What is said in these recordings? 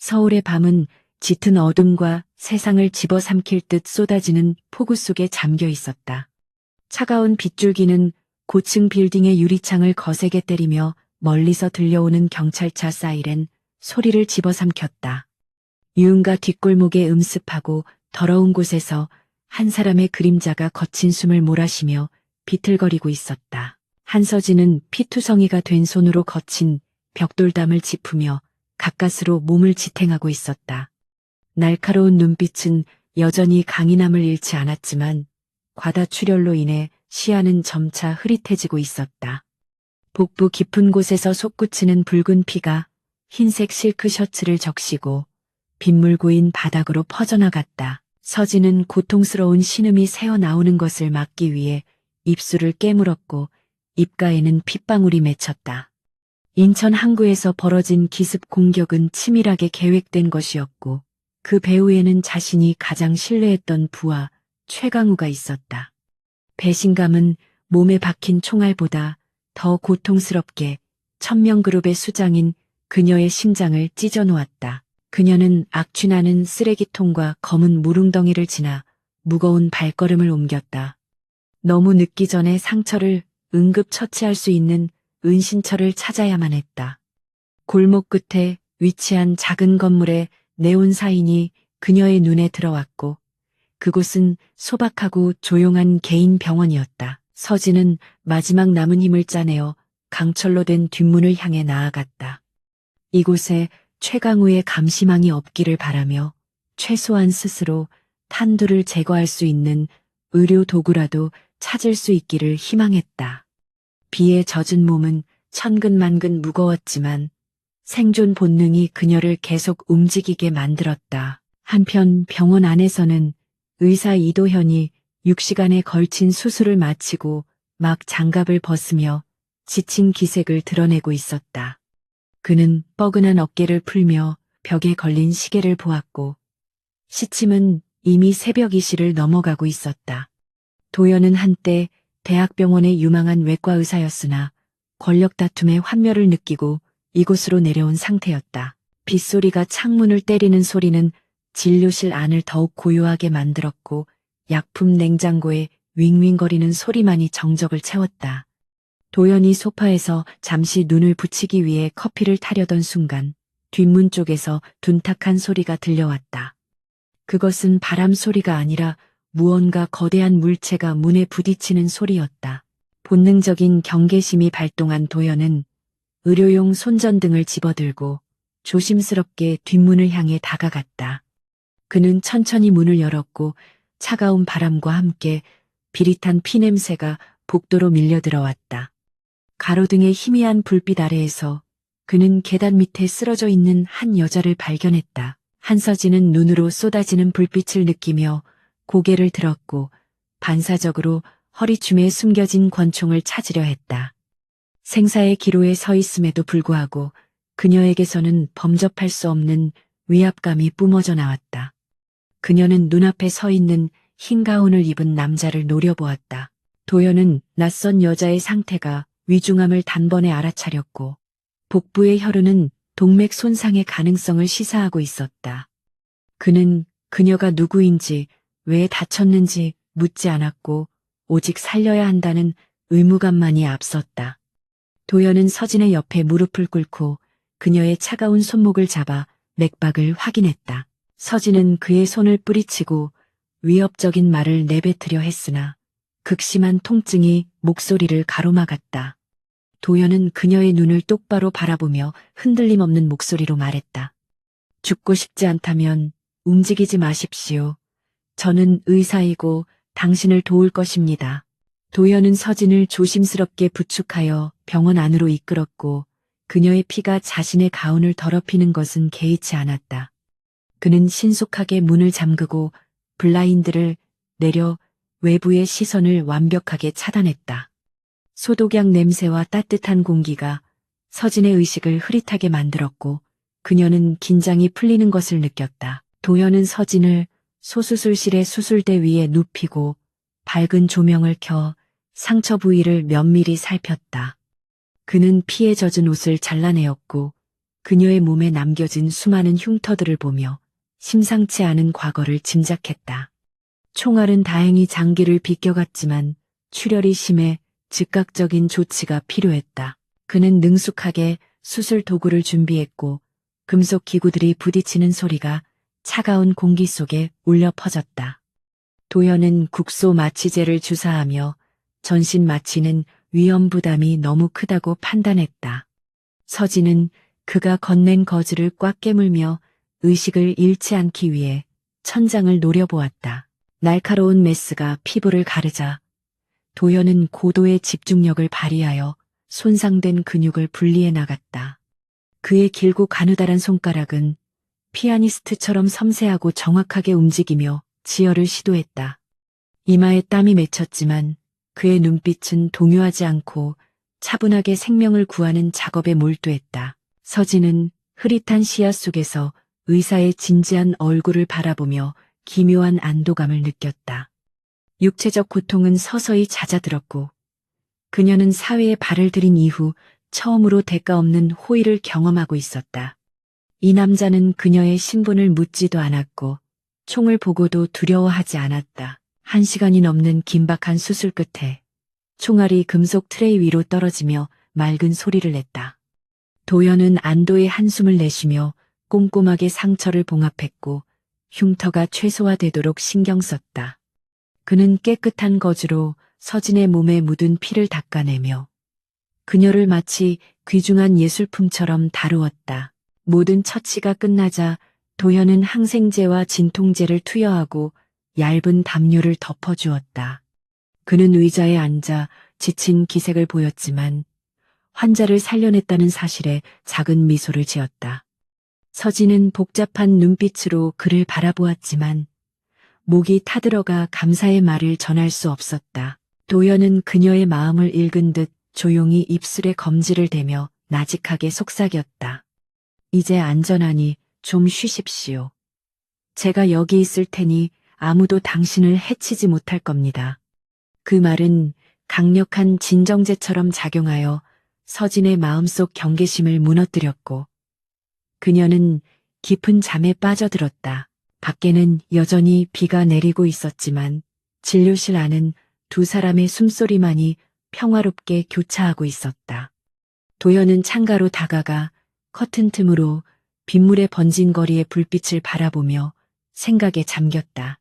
서울의 밤은 짙은 어둠과 세상을 집어삼킬 듯 쏟아지는 폭우 속에 잠겨 있었다. 차가운 빗줄기는 고층 빌딩의 유리창을 거세게 때리며 멀리서 들려오는 경찰차 사이렌 소리를 집어삼켰다. 유흥가 뒷골목의 음습하고 더러운 곳에서 한 사람의 그림자가 거친 숨을 몰아쉬며 비틀거리고 있었다. 한서진은 피투성이가 된 손으로 거친 벽돌담을 짚으며 가까스로 몸을 지탱하고 있었다. 날카로운 눈빛은 여전히 강인함을 잃지 않았지만 과다 출혈로 인해 시야는 점차 흐릿해지고 있었다. 복부 깊은 곳에서 솟구치는 붉은 피가 흰색 실크 셔츠를 적시고 빗물 고인 바닥으로 퍼져나갔다. 서진은 고통스러운 신음이 새어나오는 것을 막기 위해 입술을 깨물었고 입가에는 핏방울이 맺혔다. 인천 항구에서 벌어진 기습 공격은 치밀하게 계획된 것이었고 그 배후에는 자신이 가장 신뢰했던 부하 최강우가 있었다. 배신감은 몸에 박힌 총알보다 더 고통스럽게 천명그룹의 수장인 그녀의 심장을 찢어놓았다. 그녀는 악취나는 쓰레기통과 검은 무릉덩이를 지나 무거운 발걸음을 옮겼다. 너무 늦기 전에 상처를 응급 처치할 수 있는 은신처를 찾아야만 했다. 골목 끝에 위치한 작은 건물에 네온 사인이 그녀의 눈에 들어왔고 그곳은 소박하고 조용한 개인 병원이었다. 서진은 마지막 남은 힘을 짜내어 강철로 된 뒷문을 향해 나아갔다. 이곳에 최강우의 감시망이 없기를 바라며 최소한 스스로 탄두를 제거할 수 있는 의료 도구라도 찾을 수 있기를 희망했다. 비에 젖은 몸은 천근만근 무거웠지만 생존 본능이 그녀를 계속 움직이게 만들었다. 한편 병원 안에서는 의사 이도현이 6시간에 걸친 수술을 마치고 막 장갑을 벗으며 지친 기색을 드러내고 있었다. 그는 뻐근한 어깨를 풀며 벽에 걸린 시계를 보았고 시침은 이미 새벽 2시를 넘어가고 있었다. 도연은 한때 대학병원의 유망한 외과 의사였으나 권력 다툼의 환멸을 느끼고 이곳으로 내려온 상태였다. 빗소리가 창문을 때리는 소리는 진료실 안을 더욱 고요하게 만들었고 약품 냉장고에 윙윙거리는 소리만이 정적을 채웠다. 도연이 소파에서 잠시 눈을 붙이기 위해 커피를 타려던 순간 뒷문 쪽에서 둔탁한 소리가 들려왔다. 그것은 바람 소리가 아니라 무언가 거대한 물체가 문에 부딪히는 소리였다. 본능적인 경계심이 발동한 도연은 의료용 손전등을 집어들고 조심스럽게 뒷문을 향해 다가갔다. 그는 천천히 문을 열었고 차가운 바람과 함께 비릿한 피냄새가 복도로 밀려 들어왔다. 가로등의 희미한 불빛 아래에서 그는 계단 밑에 쓰러져 있는 한 여자를 발견했다. 한서진은 눈으로 쏟아지는 불빛을 느끼며 고개를 들었고 반사적으로 허리춤에 숨겨진 권총을 찾으려 했다. 생사의 기로에 서 있음에도 불구하고 그녀에게서는 범접할 수 없는 위압감이 뿜어져 나왔다. 그녀는 눈앞에 서 있는 흰 가운을 입은 남자를 노려보았다. 도연은 낯선 여자의 상태가 위중함을 단번에 알아차렸고 복부의 혈흔은 동맥 손상의 가능성을 시사하고 있었다. 그는 그녀가 누구인지 왜 다쳤는지 묻지 않았고 오직 살려야 한다는 의무감만이 앞섰다. 도연은 서진의 옆에 무릎을 꿇고 그녀의 차가운 손목을 잡아 맥박을 확인했다. 서진은 그의 손을 뿌리치고 위협적인 말을 내뱉으려 했으나 극심한 통증이 목소리를 가로막았다. 도연은 그녀의 눈을 똑바로 바라보며 흔들림 없는 목소리로 말했다. 죽고 싶지 않다면 움직이지 마십시오. 저는 의사이고 당신을 도울 것입니다. 도연은 서진을 조심스럽게 부축하여 병원 안으로 이끌었고 그녀의 피가 자신의 가운을 더럽히는 것은 개의치 않았다. 그는 신속하게 문을 잠그고 블라인드를 내려 외부의 시선을 완벽하게 차단했다. 소독약 냄새와 따뜻한 공기가 서진의 의식을 흐릿하게 만들었고 그녀는 긴장이 풀리는 것을 느꼈다. 도연은 서진을 소수술실의 수술대 위에 눕히고 밝은 조명을 켜 상처 부위를 면밀히 살폈다. 그는 피에 젖은 옷을 잘라내었고 그녀의 몸에 남겨진 수많은 흉터들을 보며 심상치 않은 과거를 짐작했다. 총알은 다행히 장기를 비껴갔지만 출혈이 심해 즉각적인 조치가 필요했다. 그는 능숙하게 수술 도구를 준비했고 금속 기구들이 부딪히는 소리가 차가운 공기 속에 울려 퍼졌다. 도현은 국소 마취제를 주사하며 전신 마취는 위험 부담이 너무 크다고 판단했다. 서진은 그가 건넨 거즈를 꽉 깨물며 의식을 잃지 않기 위해 천장을 노려보았다. 날카로운 메스가 피부를 가르자 도현은 고도의 집중력을 발휘하여 손상된 근육을 분리해 나갔다. 그의 길고 가느다란 손가락은 피아니스트처럼 섬세하고 정확하게 움직이며 지혈을 시도했다. 이마에 땀이 맺혔지만 그의 눈빛은 동요하지 않고 차분하게 생명을 구하는 작업에 몰두했다. 서진은 흐릿한 시야 속에서 의사의 진지한 얼굴을 바라보며 기묘한 안도감을 느꼈다. 육체적 고통은 서서히 잦아들었고 그녀는 사회에 발을 들인 이후 처음으로 대가 없는 호의를 경험하고 있었다. 이 남자는 그녀의 신분을 묻지도 않았고 총을 보고도 두려워하지 않았다. 1시간이 넘는 긴박한 수술 끝에 총알이 금속 트레이 위로 떨어지며 맑은 소리를 냈다. 도연은 안도의 한숨을 내쉬며 꼼꼼하게 상처를 봉합했고 흉터가 최소화되도록 신경 썼다. 그는 깨끗한 거즈로 서진의 몸에 묻은 피를 닦아내며 그녀를 마치 귀중한 예술품처럼 다루었다. 모든 처치가 끝나자 도현은 항생제와 진통제를 투여하고 얇은 담요를 덮어주었다. 그는 의자에 앉아 지친 기색을 보였지만 환자를 살려냈다는 사실에 작은 미소를 지었다. 서진은 복잡한 눈빛으로 그를 바라보았지만 목이 타들어가 감사의 말을 전할 수 없었다. 도연은 그녀의 마음을 읽은 듯 조용히 입술에 검지를 대며 나직하게 속삭였다. 이제 안전하니 좀 쉬십시오. 제가 여기 있을 테니 아무도 당신을 해치지 못할 겁니다. 그 말은 강력한 진정제처럼 작용하여 서진의 마음속 경계심을 무너뜨렸고 그녀는 깊은 잠에 빠져들었다. 밖에는 여전히 비가 내리고 있었지만 진료실 안은 두 사람의 숨소리만이 평화롭게 교차하고 있었다. 도연은 창가로 다가가 커튼 틈으로 빗물에 번진 거리의 불빛을 바라보며 생각에 잠겼다.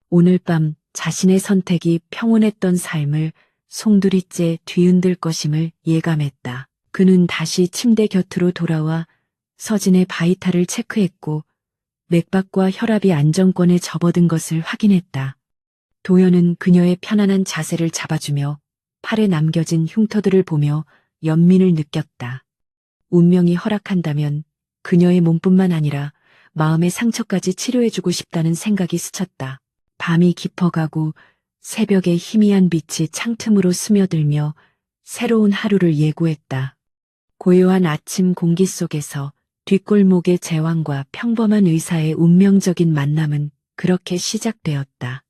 오늘 밤 자신의 선택이 평온했던 삶을 송두리째 뒤흔들 것임을 예감했다. 그는 다시 침대 곁으로 돌아와 서진의 바이탈을 체크했고 맥박과 혈압이 안정권에 접어든 것을 확인했다. 도연은 그녀의 편안한 자세를 잡아주며 팔에 남겨진 흉터들을 보며 연민을 느꼈다. 운명이 허락한다면 그녀의 몸뿐만 아니라 마음의 상처까지 치료해주고 싶다는 생각이 스쳤다. 밤이 깊어가고 새벽의 희미한 빛이 창틈으로 스며들며 새로운 하루를 예고했다. 고요한 아침 공기 속에서 뒷골목의 제왕과 평범한 의사의 운명적인 만남은 그렇게 시작되었다.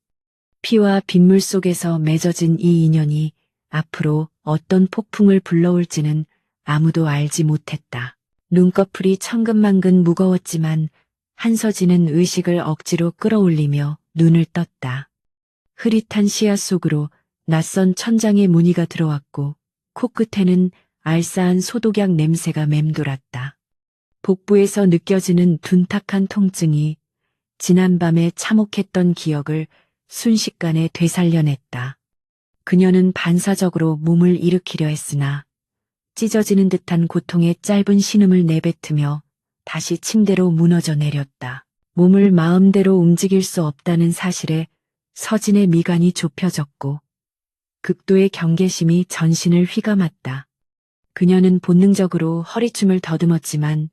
피와 빗물 속에서 맺어진 이 인연이 앞으로 어떤 폭풍을 불러올지는 아무도 알지 못했다. 눈꺼풀이 천근만근 무거웠지만 한서진은 의식을 억지로 끌어올리며 눈을 떴다. 흐릿한 시야 속으로 낯선 천장의 무늬가 들어왔고 코끝에는 알싸한 소독약 냄새가 맴돌았다. 복부에서 느껴지는 둔탁한 통증이 지난밤에 참혹했던 기억을 순식간에 되살려냈다. 그녀는 반사적으로 몸을 일으키려 했으나 찢어지는 듯한 고통의 짧은 신음을 내뱉으며 다시 침대로 무너져 내렸다. 몸을 마음대로 움직일 수 없다는 사실에 서진의 미간이 좁혀졌고 극도의 경계심이 전신을 휘감았다. 그녀는 본능적으로 허리춤을 더듬었지만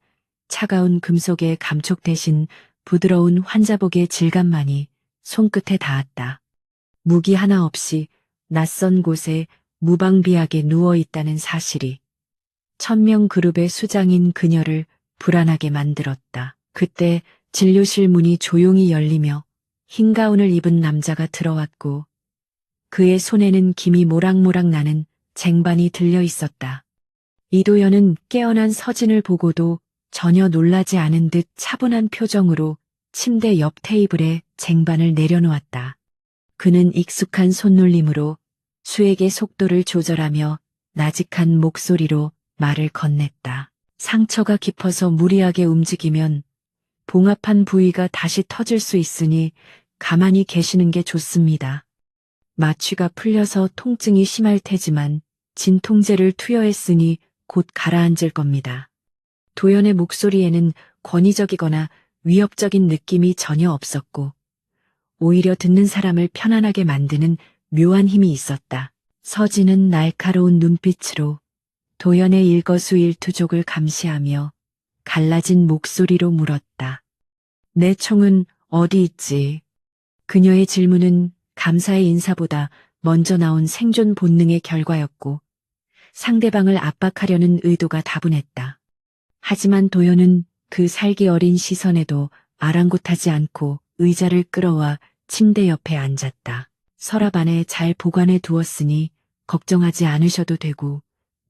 차가운 금속의 감촉 대신 부드러운 환자복의 질감만이 손끝에 닿았다. 무기 하나 없이 낯선 곳에 무방비하게 누워있다는 사실이 천명 그룹의 수장인 그녀를 불안하게 만들었다. 그때 진료실 문이 조용히 열리며 흰 가운을 입은 남자가 들어왔고 그의 손에는 김이 모락모락 나는 쟁반이 들려 있었다. 이도연은 깨어난 서진을 보고도 전혀 놀라지 않은 듯 차분한 표정으로 침대 옆 테이블에 쟁반을 내려놓았다. 그는 익숙한 손놀림으로 수액의 속도를 조절하며 나직한 목소리로 말을 건넸다. 상처가 깊어서 무리하게 움직이면 봉합한 부위가 다시 터질 수 있으니 가만히 계시는 게 좋습니다. 마취가 풀려서 통증이 심할 테지만 진통제를 투여했으니 곧 가라앉을 겁니다. 도연의 목소리에는 권위적이거나 위협적인 느낌이 전혀 없었고 오히려 듣는 사람을 편안하게 만드는 묘한 힘이 있었다. 서진은 날카로운 눈빛으로 도연의 일거수일투족을 감시하며 갈라진 목소리로 물었다. 내 총은 어디 있지? 그녀의 질문은 감사의 인사보다 먼저 나온 생존 본능의 결과였고 상대방을 압박하려는 의도가 다분했다. 하지만 도연은 그 살기 어린 시선에도 아랑곳하지 않고 의자를 끌어와 침대 옆에 앉았다. 서랍 안에 잘 보관해 두었으니 걱정하지 않으셔도 되고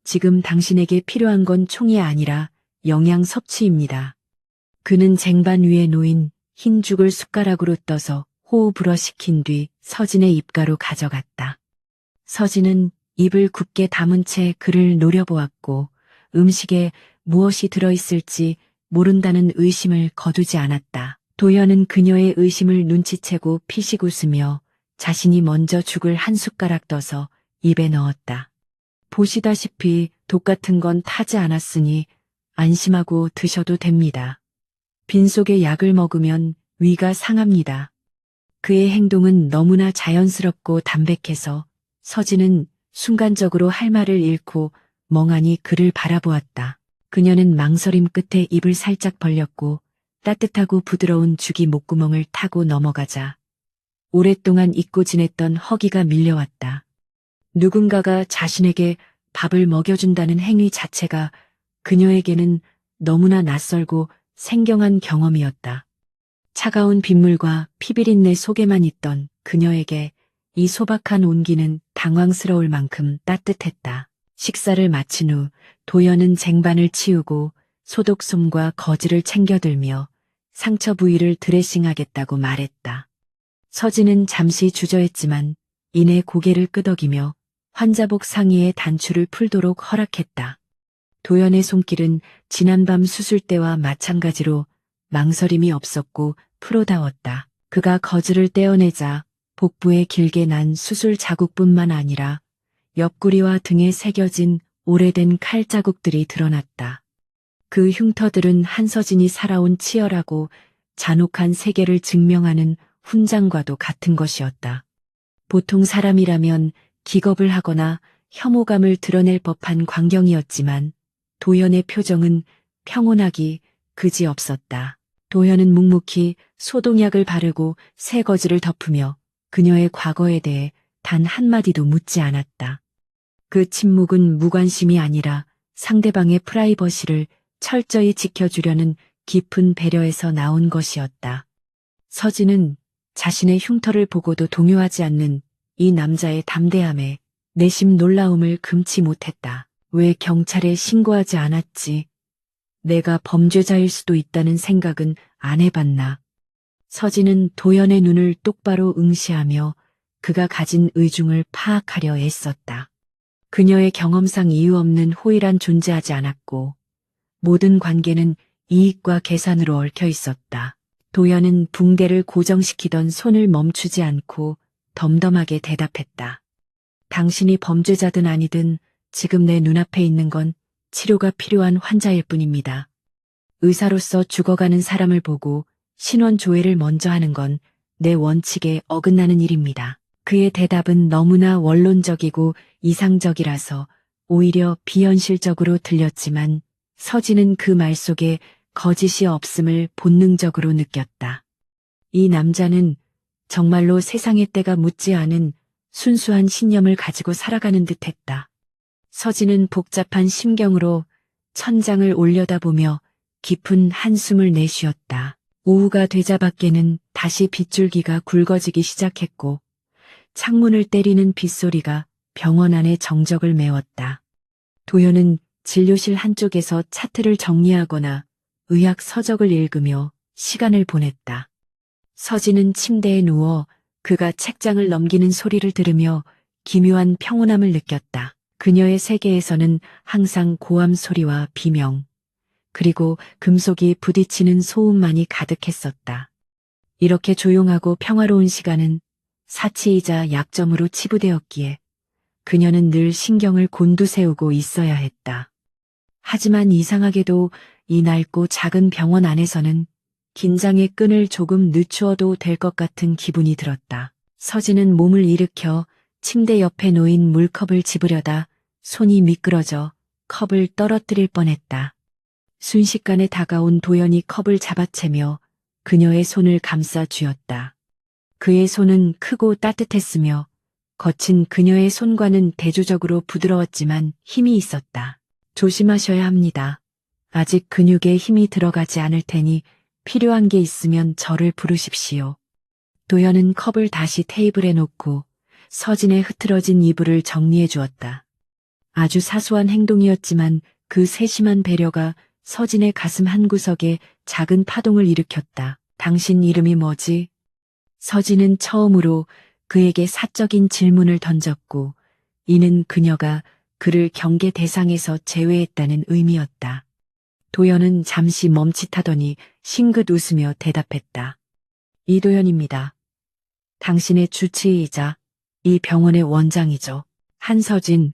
지금 당신에게 필요한 건 총이 아니라 영양 섭취입니다. 그는 쟁반 위에 놓인 흰 죽을 숟가락으로 떠서 호흡으로 식힌 뒤 서진의 입가로 가져갔다. 서진은 입을 굳게 다문 채 그를 노려보았고 음식에 무엇이 들어있을지 모른다는 의심을 거두지 않았다. 도연은 그녀의 의심을 눈치채고 피식 웃으며 자신이 먼저 죽을 한 숟가락 떠서 입에 넣었다. 보시다시피 독 같은 건 타지 않았으니 안심하고 드셔도 됩니다. 빈속에 약을 먹으면 위가 상합니다. 그의 행동은 너무나 자연스럽고 담백해서 서진은 순간적으로 할 말을 잃고 멍하니 그를 바라보았다. 그녀는 망설임 끝에 입을 살짝 벌렸고 따뜻하고 부드러운 죽이 목구멍을 타고 넘어가자 오랫동안 잊고 지냈던 허기가 밀려왔다. 누군가가 자신에게 밥을 먹여준다는 행위 자체가 그녀에게는 너무나 낯설고 생경한 경험이었다. 차가운 빗물과 피비린내 속에만 있던 그녀에게 이 소박한 온기는 당황스러울 만큼 따뜻했다. 식사를 마친 후 도연은 쟁반을 치우고 소독솜과 거즈를 챙겨들며 상처 부위를 드레싱하겠다고 말했다. 서진은 잠시 주저했지만 이내 고개를 끄덕이며 환자복 상의에 단추를 풀도록 허락했다. 도연의 손길은 지난밤 수술 때와 마찬가지로 망설임이 없었고 프로다웠다. 그가 거즈를 떼어내자 복부에 길게 난 수술 자국뿐만 아니라 옆구리와 등에 새겨진 오래된 칼 자국들이 드러났다. 그 흉터들은 한서진이 살아온 치열하고 잔혹한 세계를 증명하는 훈장과도 같은 것이었다. 보통 사람이라면 기겁을 하거나 혐오감을 드러낼 법한 광경이었지만 도연의 표정은 평온하기 그지없었다. 도연은 묵묵히 소독약을 바르고 새 거즈를 덮으며 그녀의 과거에 대해 단 한마디도 묻지 않았다. 그 침묵은 무관심이 아니라 상대방의 프라이버시를 철저히 지켜주려는 깊은 배려에서 나온 것이었다. 서진은 자신의 흉터를 보고도 동요하지 않는 이 남자의 담대함에 내심 놀라움을 금치 못했다. 왜 경찰에 신고하지 않았지? 내가 범죄자일 수도 있다는 생각은 안 해봤나? 서진은 도연의 눈을 똑바로 응시하며 그가 가진 의중을 파악하려 애썼다. 그녀의 경험상 이유 없는 호의란 존재하지 않았고 모든 관계는 이익과 계산으로 얽혀 있었다. 도연은 붕대를 고정시키던 손을 멈추지 않고 덤덤하게 대답했다. 당신이 범죄자든 아니든 지금 내 눈앞에 있는 건 치료가 필요한 환자일 뿐입니다. 의사로서 죽어가는 사람을 보고 신원 조회를 먼저 하는 건 내 원칙에 어긋나는 일입니다. 그의 대답은 너무나 원론적이고 이상적이라서 오히려 비현실적으로 들렸지만 서진은 그 말 속에 거짓이 없음을 본능적으로 느꼈다. 이 남자는 정말로 세상의 때가 묻지 않은 순수한 신념을 가지고 살아가는 듯했다. 서진은 복잡한 심경으로 천장을 올려다보며 깊은 한숨을 내쉬었다. 오후가 되자 밖에는 다시 빗줄기가 굵어지기 시작했고 창문을 때리는 빗소리가 병원 안의 정적을 메웠다. 도연은 진료실 한쪽에서 차트를 정리하거나 의학 서적을 읽으며 시간을 보냈다. 서진은 침대에 누워 그가 책장을 넘기는 소리를 들으며 기묘한 평온함을 느꼈다. 그녀의 세계에서는 항상 고함 소리와 비명, 그리고 금속이 부딪히는 소음만이 가득했었다. 이렇게 조용하고 평화로운 시간은 사치이자 약점으로 치부되었기에 그녀는 늘 신경을 곤두세우고 있어야 했다. 하지만 이상하게도 이 낡고 작은 병원 안에서는 긴장의 끈을 조금 늦추어도 될 것 같은 기분이 들었다. 서진은 몸을 일으켜 침대 옆에 놓인 물컵을 집으려다 손이 미끄러져 컵을 떨어뜨릴 뻔했다. 순식간에 다가온 도연이 컵을 잡아채며 그녀의 손을 감싸 쥐었다. 그의 손은 크고 따뜻했으며 거친 그녀의 손과는 대조적으로 부드러웠지만 힘이 있었다. 조심하셔야 합니다. 아직 근육에 힘이 들어가지 않을 테니 필요한 게 있으면 저를 부르십시오. 도연은 컵을 다시 테이블에 놓고 서진의 흐트러진 이불을 정리해 주었다. 아주 사소한 행동이었지만 그 세심한 배려가 서진의 가슴 한구석에 작은 파동을 일으켰다. 당신 이름이 뭐지? 서진은 처음으로 그에게 사적인 질문을 던졌고 이는 그녀가 그를 경계 대상에서 제외했다는 의미였다. 도연은 잠시 멈칫하더니 싱긋 웃으며 대답했다. 이도연입니다. 당신의 주치의이자 이 병원의 원장이죠. 한서진.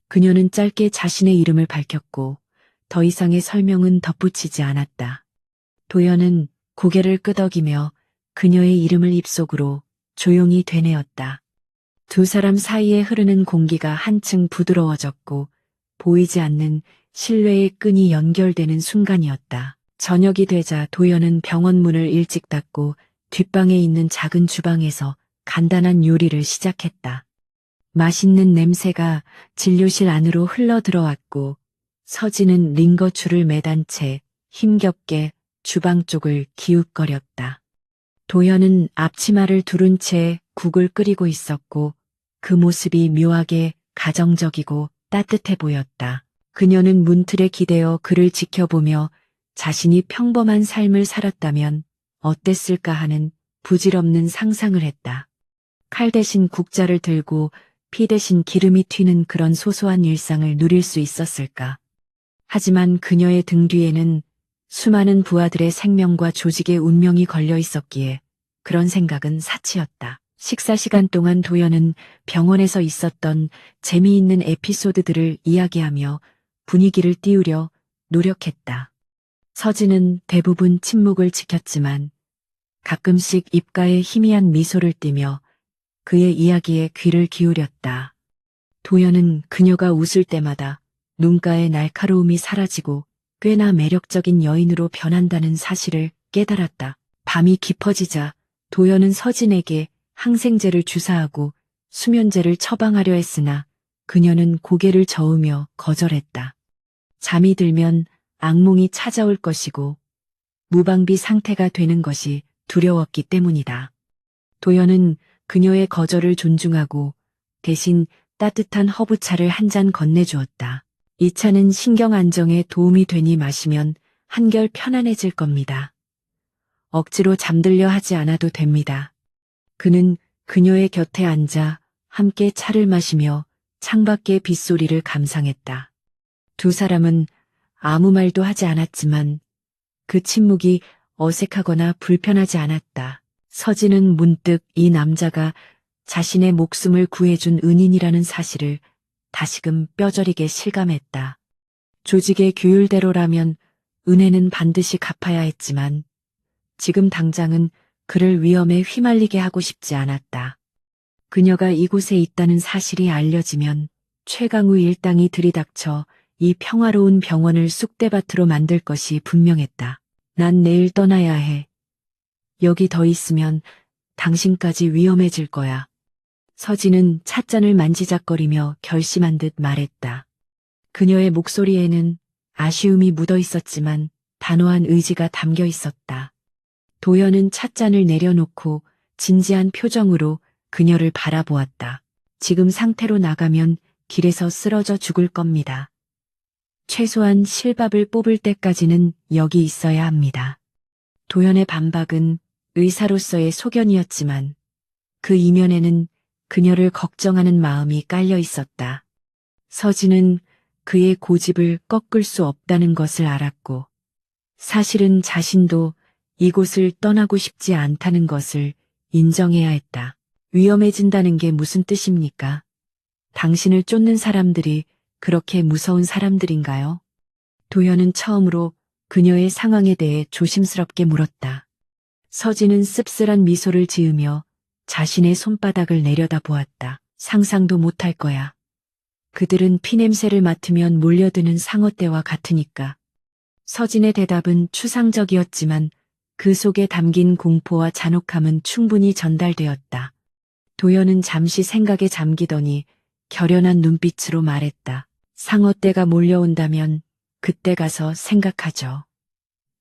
그녀는 짧게 자신의 이름을 밝혔고 더 이상의 설명은 덧붙이지 않았다. 도연은 고개를 끄덕이며 그녀의 이름을 입속으로 조용히 되뇌었다. 두 사람 사이에 흐르는 공기가 한층 부드러워졌고 보이지 않는 신뢰의 끈이 연결되는 순간이었다. 저녁이 되자 도연은 병원 문을 일찍 닫고 뒷방에 있는 작은 주방에서 간단한 요리를 시작했다. 맛있는 냄새가 진료실 안으로 흘러 들어왔고 서진은 링거줄을 매단 채 힘겹게 주방 쪽을 기웃거렸다. 도연은 앞치마를 두른 채 국을 끓이고 있었고 그 모습이 묘하게 가정적이고 따뜻해 보였다. 그녀는 문틀에 기대어 그를 지켜보며 자신이 평범한 삶을 살았다면 어땠을까 하는 부질없는 상상을 했다. 칼 대신 국자를 들고 피 대신 기름이 튀는 그런 소소한 일상을 누릴 수 있었을까. 하지만 그녀의 등 뒤에는 수많은 부하들의 생명과 조직의 운명이 걸려 있었기에 그런 생각은 사치였다. 식사 시간 동안 도연은 병원에서 있었던 재미있는 에피소드들을 이야기하며 분위기를 띄우려 노력했다. 서진은 대부분 침묵을 지켰지만 가끔씩 입가에 희미한 미소를 띠며 그의 이야기에 귀를 기울였다. 도연은 그녀가 웃을 때마다 눈가의 날카로움이 사라지고 꽤나 매력적인 여인으로 변한다는 사실을 깨달았다. 밤이 깊어지자 도연은 서진에게 항생제를 주사하고 수면제를 처방하려 했으나 그녀는 고개를 저으며 거절했다. 잠이 들면 악몽이 찾아올 것이고 무방비 상태가 되는 것이 두려웠기 때문이다. 도연은 그녀의 거절을 존중하고 대신 따뜻한 허브차를 한 잔 건네주었다. 이 차는 신경 안정에 도움이 되니 마시면 한결 편안해질 겁니다. 억지로 잠들려 하지 않아도 됩니다. 그는 그녀의 곁에 앉아 함께 차를 마시며 창밖의 빗소리를 감상했다. 두 사람은 아무 말도 하지 않았지만 그 침묵이 어색하거나 불편하지 않았다. 서진은 문득 이 남자가 자신의 목숨을 구해준 은인이라는 사실을 다시금 뼈저리게 실감했다. 조직의 규율대로라면 은혜는 반드시 갚아야 했지만 지금 당장은 그를 위험에 휘말리게 하고 싶지 않았다. 그녀가 이곳에 있다는 사실이 알려지면 최강우 일당이 들이닥쳐 이 평화로운 병원을 쑥대밭으로 만들 것이 분명했다. 난 내일 떠나야 해. 여기 더 있으면 당신까지 위험해질 거야. 서진은 찻잔을 만지작거리며 결심한 듯 말했다. 그녀의 목소리에는 아쉬움이 묻어 있었지만 단호한 의지가 담겨 있었다. 도연은 찻잔을 내려놓고 진지한 표정으로 그녀를 바라보았다. 지금 상태로 나가면 길에서 쓰러져 죽을 겁니다. 최소한 실밥을 뽑을 때까지는 여기 있어야 합니다. 도연의 반박은 의사로서의 소견이었지만 그 이면에는 그녀를 걱정하는 마음이 깔려 있었다. 서진은 그의 고집을 꺾을 수 없다는 것을 알았고 사실은 자신도 이곳을 떠나고 싶지 않다는 것을 인정해야 했다. 위험해진다는 게 무슨 뜻입니까? 당신을 쫓는 사람들이 그렇게 무서운 사람들인가요? 도연은 처음으로 그녀의 상황에 대해 조심스럽게 물었다. 서진은 씁쓸한 미소를 지으며 자신의 손바닥을 내려다보았다. 상상도 못할 거야. 그들은 피냄새를 맡으면 몰려드는 상어떼와 같으니까. 서진의 대답은 추상적이었지만 그 속에 담긴 공포와 잔혹함은 충분히 전달되었다. 도연은 잠시 생각에 잠기더니 결연한 눈빛으로 말했다. 상어떼가 몰려온다면 그때 가서 생각하죠.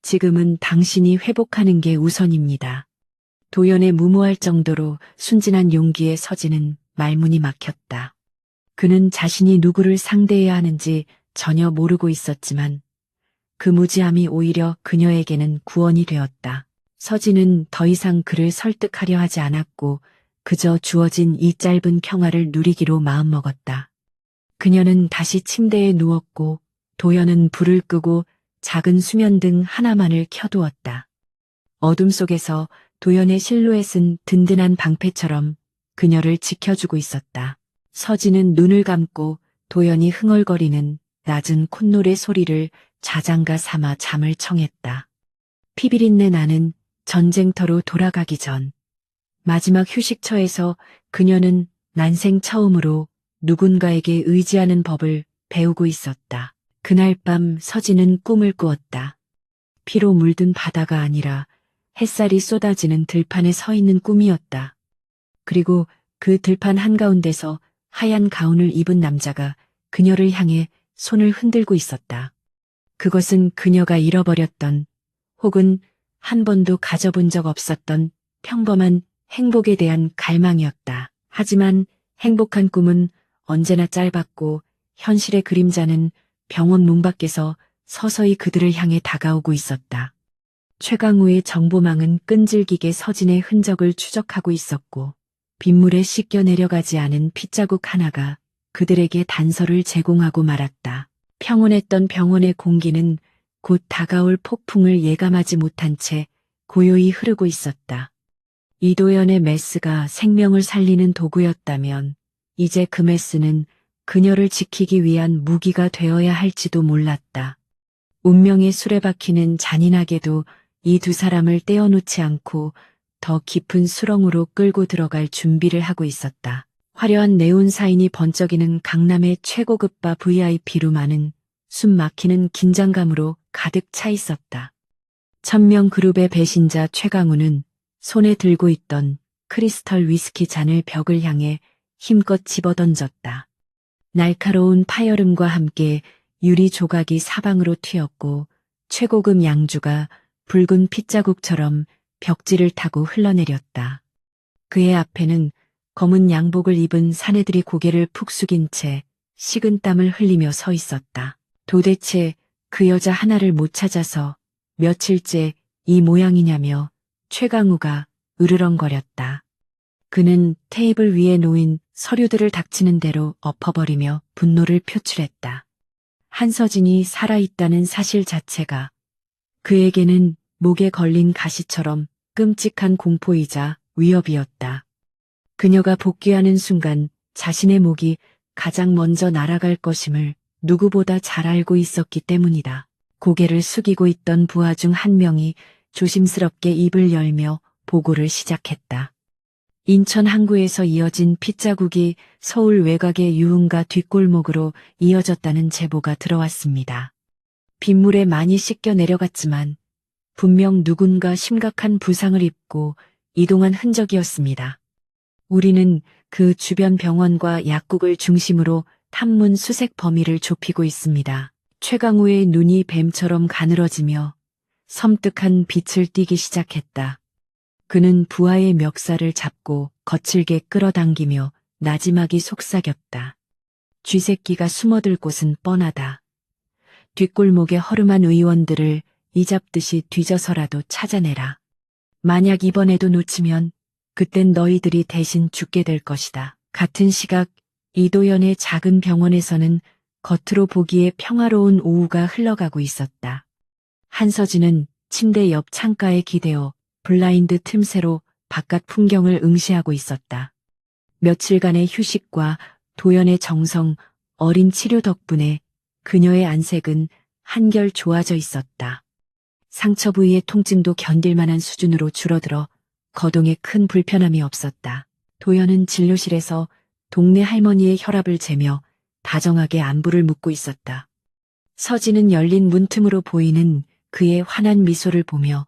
지금은 당신이 회복하는 게 우선입니다. 도연의 무모할 정도로 순진한 용기에 서진은 말문이 막혔다. 그는 자신이 누구를 상대해야 하는지 전혀 모르고 있었지만 그 무지함이 오히려 그녀에게는 구원이 되었다. 서진은 더 이상 그를 설득하려 하지 않았고 그저 주어진 이 짧은 평화를 누리기로 마음먹었다. 그녀는 다시 침대에 누웠고 도연은 불을 끄고 작은 수면등 하나만을 켜두었다. 어둠 속에서 도연의 실루엣은 든든한 방패처럼 그녀를 지켜주고 있었다. 서진은 눈을 감고 도연이 흥얼거리는 낮은 콧노래 소리를 자장가 삼아 잠을 청했다. 피비린내 나는 전쟁터로 돌아가기 전 마지막 휴식처에서 그녀는 난생 처음으로 누군가에게 의지하는 법을 배우고 있었다. 그날 밤 서진은 꿈을 꾸었다. 피로 물든 바다가 아니라 햇살이 쏟아지는 들판에 서 있는 꿈이었다. 그리고 그 들판 한가운데서 하얀 가운을 입은 남자가 그녀를 향해 손을 흔들고 있었다. 그것은 그녀가 잃어버렸던 혹은 한 번도 가져본 적 없었던 평범한 행복에 대한 갈망이었다. 하지만 행복한 꿈은 언제나 짧았고 현실의 그림자는 병원 문 밖에서 서서히 그들을 향해 다가오고 있었다. 최강우의 정보망은 끈질기게 서진의 흔적을 추적하고 있었고 빗물에 씻겨 내려가지 않은 핏자국 하나가 그들에게 단서를 제공하고 말았다. 평온했던 병원의 공기는 곧 다가올 폭풍을 예감하지 못한 채 고요히 흐르고 있었다. 이도연의 메스가 생명을 살리는 도구였다면 이제 그 메스는 그녀를 지키기 위한 무기가 되어야 할지도 몰랐다. 운명의 수레바퀴는 잔인하게도 이 두 사람을 떼어놓지 않고 더 깊은 수렁으로 끌고 들어갈 준비를 하고 있었다. 화려한 네온 사인이 번쩍이는 강남의 최고급 바 VIP로 많은 숨 막히는 긴장감으로 가득 차 있었다. 1000명 그룹의 배신자 최강우는 손에 들고 있던 크리스털 위스키 잔을 벽을 향해 힘껏 집어던졌다. 날카로운 파열음과 함께 유리 조각이 사방으로 튀었고 최고급 양주가 붉은 핏자국처럼 벽지를 타고 흘러내렸다. 그의 앞에는 검은 양복을 입은 사내들이 고개를 푹 숙인 채 식은땀을 흘리며 서 있었다. 도대체 그 여자 하나를 못 찾아서 며칠째 이 모양이냐며 최강우가 으르렁거렸다. 그는 테이블 위에 놓인 서류들을 닥치는 대로 엎어버리며 분노를 표출했다. 한서진이 살아있다는 사실 자체가 그에게는 목에 걸린 가시처럼 끔찍한 공포이자 위협이었다. 그녀가 복귀하는 순간 자신의 목이 가장 먼저 날아갈 것임을 누구보다 잘 알고 있었기 때문이다. 고개를 숙이고 있던 부하 중 한 명이 조심스럽게 입을 열며 보고를 시작했다. 인천 항구에서 이어진 핏자국이 서울 외곽의 유흥가 뒷골목으로 이어졌다는 제보가 들어왔습니다. 빗물에 많이 씻겨 내려갔지만 분명 누군가 심각한 부상을 입고 이동한 흔적이었습니다. 우리는 그 주변 병원과 약국을 중심으로 탐문 수색 범위를 좁히고 있습니다. 최강우의 눈이 뱀처럼 가늘어지며 섬뜩한 빛을 띠기 시작했다. 그는 부하의 멱살을 잡고 거칠게 끌어당기며 나지막이 속삭였다. 쥐새끼가 숨어들 곳은 뻔하다. 뒷골목에 허름한 의원들을 이잡듯이 뒤져서라도 찾아내라. 만약 이번에도 놓치면 그땐 너희들이 대신 죽게 될 것이다. 같은 시각 이도연의 작은 병원에서는 겉으로 보기에 평화로운 오후가 흘러가고 있었다. 한서진은 침대 옆 창가에 기대어 블라인드 틈새로 바깥 풍경을 응시하고 있었다. 며칠간의 휴식과 도연의 정성, 어린 치료 덕분에 그녀의 안색은 한결 좋아져 있었다. 상처 부위의 통증도 견딜 만한 수준으로 줄어들어 거동에 큰 불편함이 없었다. 도연은 진료실에서 동네 할머니의 혈압을 재며 다정하게 안부를 묻고 있었다. 서진은 열린 문틈으로 보이는 그의 환한 미소를 보며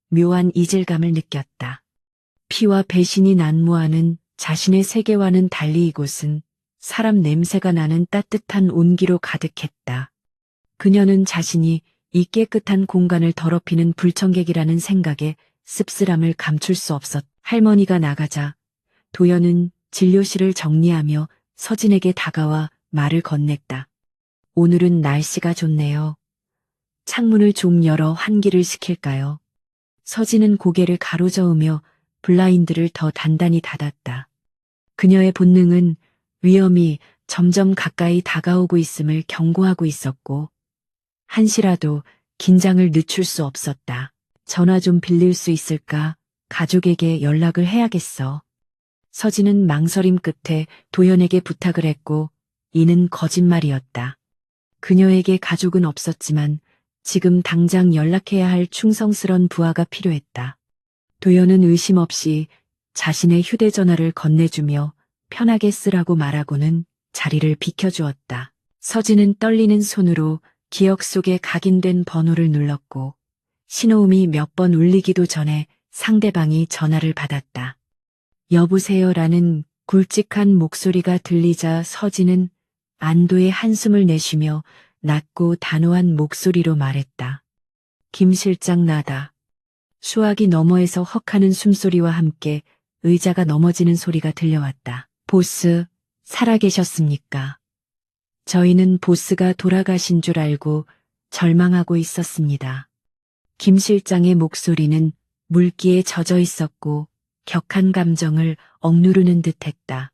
묘한 이질감을 느꼈다. 피와 배신이 난무하는 자신의 세계와는 달리 이곳은 사람 냄새가 나는 따뜻한 온기로 가득했다. 그녀는 자신이 이 깨끗한 공간을 더럽히는 불청객이라는 생각에 씁쓸함을 감출 수 없었다. 할머니가 나가자 도연은 진료실을 정리하며 서진에게 다가와 말을 건넸다. 오늘은 날씨가 좋네요. 창문을 좀 열어 환기를 시킬까요? 서진은 고개를 가로저으며 블라인드를 더 단단히 닫았다. 그녀의 본능은 위험이 점점 가까이 다가오고 있음을 경고하고 있었고 한시라도 긴장을 늦출 수 없었다. 전화 좀 빌릴 수 있을까? 가족에게 연락을 해야겠어. 서진은 망설임 끝에 도연에게 부탁을 했고 이는 거짓말이었다. 그녀에게 가족은 없었지만 지금 당장 연락해야 할 충성스런 부하가 필요했다. 도연은 의심 없이 자신의 휴대전화를 건네주며 편하게 쓰라고 말하고는 자리를 비켜주었다. 서진은 떨리는 손으로 기억 속에 각인된 번호를 눌렀고 신호음이 몇 번 울리기도 전에 상대방이 전화를 받았다. 여보세요라는 굵직한 목소리가 들리자 서진은 안도의 한숨을 내쉬며 낮고 단호한 목소리로 말했다. 김 실장 나다. 수화기 너머에서 헉하는 숨소리와 함께 의자가 넘어지는 소리가 들려왔다. 보스, 살아계셨습니까? 저희는 보스가 돌아가신 줄 알고 절망하고 있었습니다. 김 실장의 목소리는 물기에 젖어 있었고 격한 감정을 억누르는 듯했다.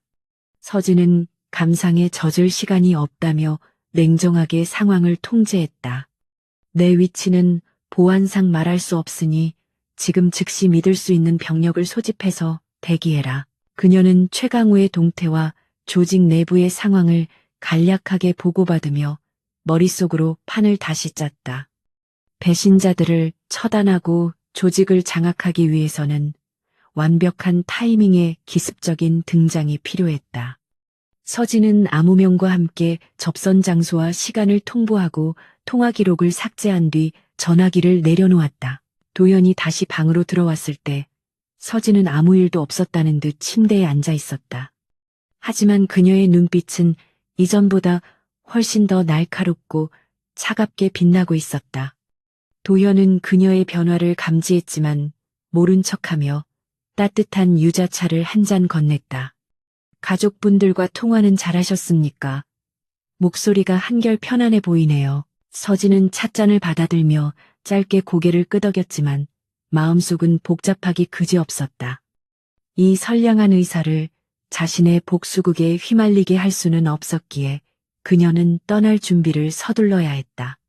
서진은 감상에 젖을 시간이 없다며 냉정하게 상황을 통제했다. 내 위치는 보안상 말할 수 없으니 지금 즉시 믿을 수 있는 병력을 소집해서 대기해라. 그녀는 최강우의 동태와 조직 내부의 상황을 간략하게 보고받으며 머릿속으로 판을 다시 짰다. 배신자들을 처단하고 조직을 장악하기 위해서는 완벽한 타이밍의 기습적인 등장이 필요했다. 서진은 암호명과 함께 접선 장소와 시간을 통보하고 통화 기록을 삭제한 뒤 전화기를 내려놓았다. 도연이 다시 방으로 들어왔을 때 서진은 아무 일도 없었다는 듯 침대에 앉아 있었다. 하지만 그녀의 눈빛은 이전보다 훨씬 더 날카롭고 차갑게 빛나고 있었다. 도연은 그녀의 변화를 감지했지만 모른 척하며 따뜻한 유자차를 한 잔 건넸다. 가족분들과 통화는 잘하셨습니까? 목소리가 한결 편안해 보이네요. 서진은 찻잔을 받아들며 짧게 고개를 끄덕였지만 마음속은 복잡하기 그지없었다. 이 선량한 의사를 자신의 복수극에 휘말리게 할 수는 없었기에 그녀는 떠날 준비를 서둘러야 했다.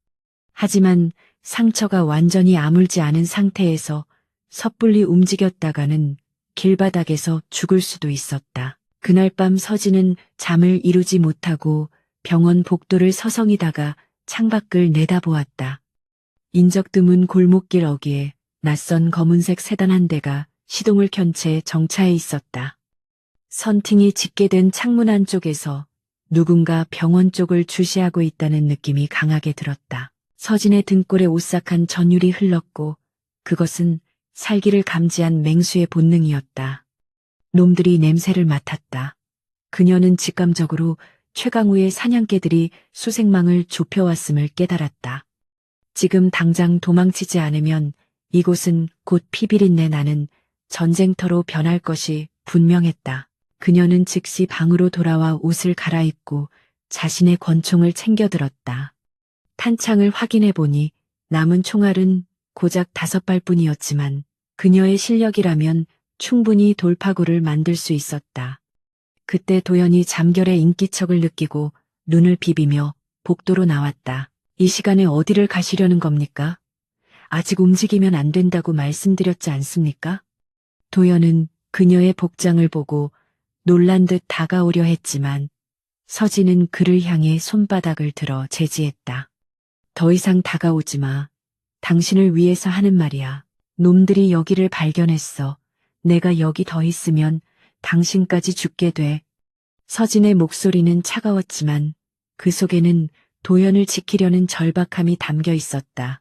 하지만 상처가 완전히 아물지 않은 상태에서 섣불리 움직였다가는 길바닥에서 죽을 수도 있었다. 그날 밤 서진은 잠을 이루지 못하고 병원 복도를 서성이다가 창밖을 내다보았다. 인적 드문 골목길 어귀에 낯선 검은색 세단 한 대가 시동을 켠 채 정차해 있었다. 선팅이 짙게 된 창문 안쪽에서 누군가 병원 쪽을 주시하고 있다는 느낌이 강하게 들었다. 서진의 등골에 오싹한 전율이 흘렀고 그것은 살기를 감지한 맹수의 본능이었다. 놈들이 냄새를 맡았다. 그녀는 직감적으로 최강우의 사냥개들이 수색망을 좁혀왔음을 깨달았다. 지금 당장 도망치지 않으면 이곳은 곧 피비린내 나는 전쟁터로 변할 것이 분명했다. 그녀는 즉시 방으로 돌아와 옷을 갈아입고 자신의 권총을 챙겨들었다. 탄창을 확인해 보니 남은 총알은 고작 5발뿐이었지만 그녀의 실력이라면 충분히 돌파구를 만들 수 있었다. 그때 도연이 잠결에 인기척을 느끼고 눈을 비비며 복도로 나왔다. 이 시간에 어디를 가시려는 겁니까? 아직 움직이면 안 된다고 말씀드렸지 않습니까? 도연은 그녀의 복장을 보고 놀란 듯 다가오려 했지만 서진은 그를 향해 손바닥을 들어 제지했다. 더 이상 다가오지 마. 당신을 위해서 하는 말이야. 놈들이 여기를 발견했어. 내가 여기 더 있으면 당신까지 죽게 돼. 서진의 목소리는 차가웠지만 그 속에는 도연을 지키려는 절박함이 담겨 있었다.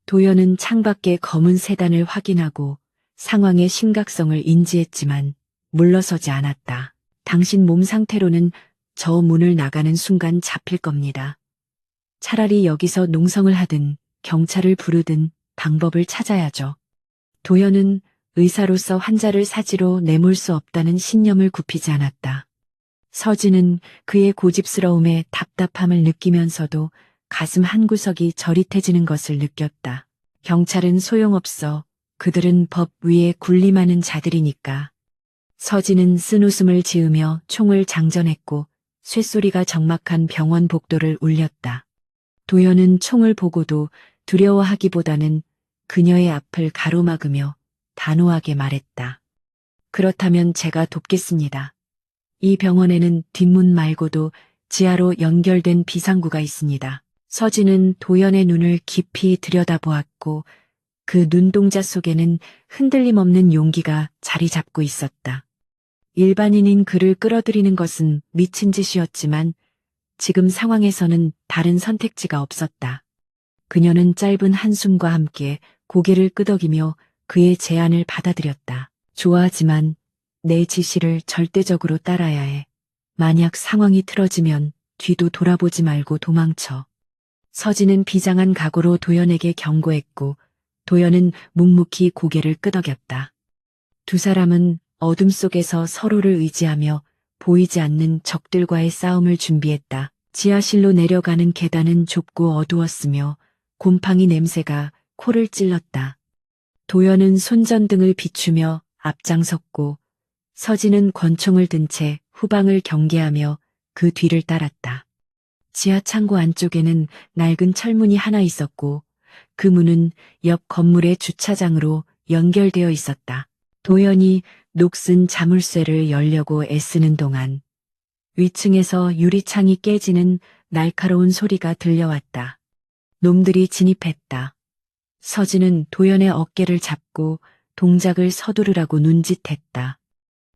도연은 창밖의 검은 세단을 확인하고 상황의 심각성을 인지했지만 물러서지 않았다. 당신 몸 상태로는 저 문을 나가는 순간 잡힐 겁니다. 차라리 여기서 농성을 하든 경찰을 부르든 방법을 찾아야죠. 도연은 의사로서 환자를 사지로 내몰 수 없다는 신념을 굽히지 않았다. 서진은 그의 고집스러움에 답답함을 느끼면서도 가슴 한구석이 저릿해지는 것을 느꼈다. 경찰은 소용없어. 그들은 법 위에 군림하는 자들이니까. 서진은 쓴웃음을 지으며 총을 장전했고 쇳소리가 적막한 병원 복도를 울렸다. 도연은 총을 보고도 두려워하기보다는 그녀의 앞을 가로막으며 단호하게 말했다. 그렇다면 제가 돕겠습니다. 이 병원에는 뒷문 말고도 지하로 연결된 비상구가 있습니다. 서진은 도연의 눈을 깊이 들여다보았고 그 눈동자 속에는 흔들림 없는 용기가 자리 잡고 있었다. 일반인인 그를 끌어들이는 것은 미친 짓이었지만 지금 상황에서는 다른 선택지가 없었다. 그녀는 짧은 한숨과 함께 고개를 끄덕이며 그의 제안을 받아들였다. 좋아하지만 내 지시를 절대적으로 따라야 해. 만약 상황이 틀어지면 뒤도 돌아보지 말고 도망쳐. 서진은 비장한 각오로 도연에게 경고했고 도연은 묵묵히 고개를 끄덕였다. 두 사람은 어둠 속에서 서로를 의지하며 보이지 않는 적들과의 싸움을 준비했다. 지하실로 내려가는 계단은 좁고 어두웠으며 곰팡이 냄새가 코를 찔렀다. 도연은 손전등을 비추며 앞장섰고 서진은 권총을 든 채 후방을 경계하며 그 뒤를 따랐다. 지하 창고 안쪽에는 낡은 철문이 하나 있었고 그 문은 옆 건물의 주차장으로 연결되어 있었다. 도연이 녹슨 자물쇠를 열려고 애쓰는 동안 위층에서 유리창이 깨지는 날카로운 소리가 들려왔다. 놈들이 진입했다. 서진은 도연의 어깨를 잡고 동작을 서두르라고 눈짓했다.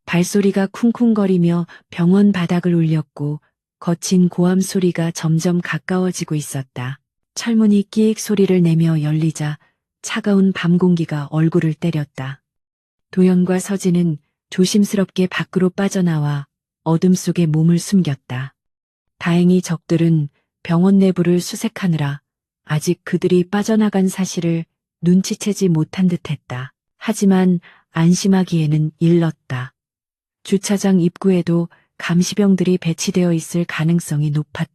발소리가 쿵쿵거리며 병원 바닥을 울렸고 거친 고함 소리가 점점 가까워지고 있었다. 철문이 끼익 소리를 내며 열리자 차가운 밤 공기가 얼굴을 때렸다. 도연과 서진은 조심스럽게 밖으로 빠져나와 어둠 속에 몸을 숨겼다. 다행히 적들은 병원 내부를 수색하느라 아직 그들이 빠져나간 사실을 눈치채지 못한 듯했다. 하지만 안심하기에는 일렀다. 주차장 입구에도 감시병들이 배치되어 있을 가능성이 높았다.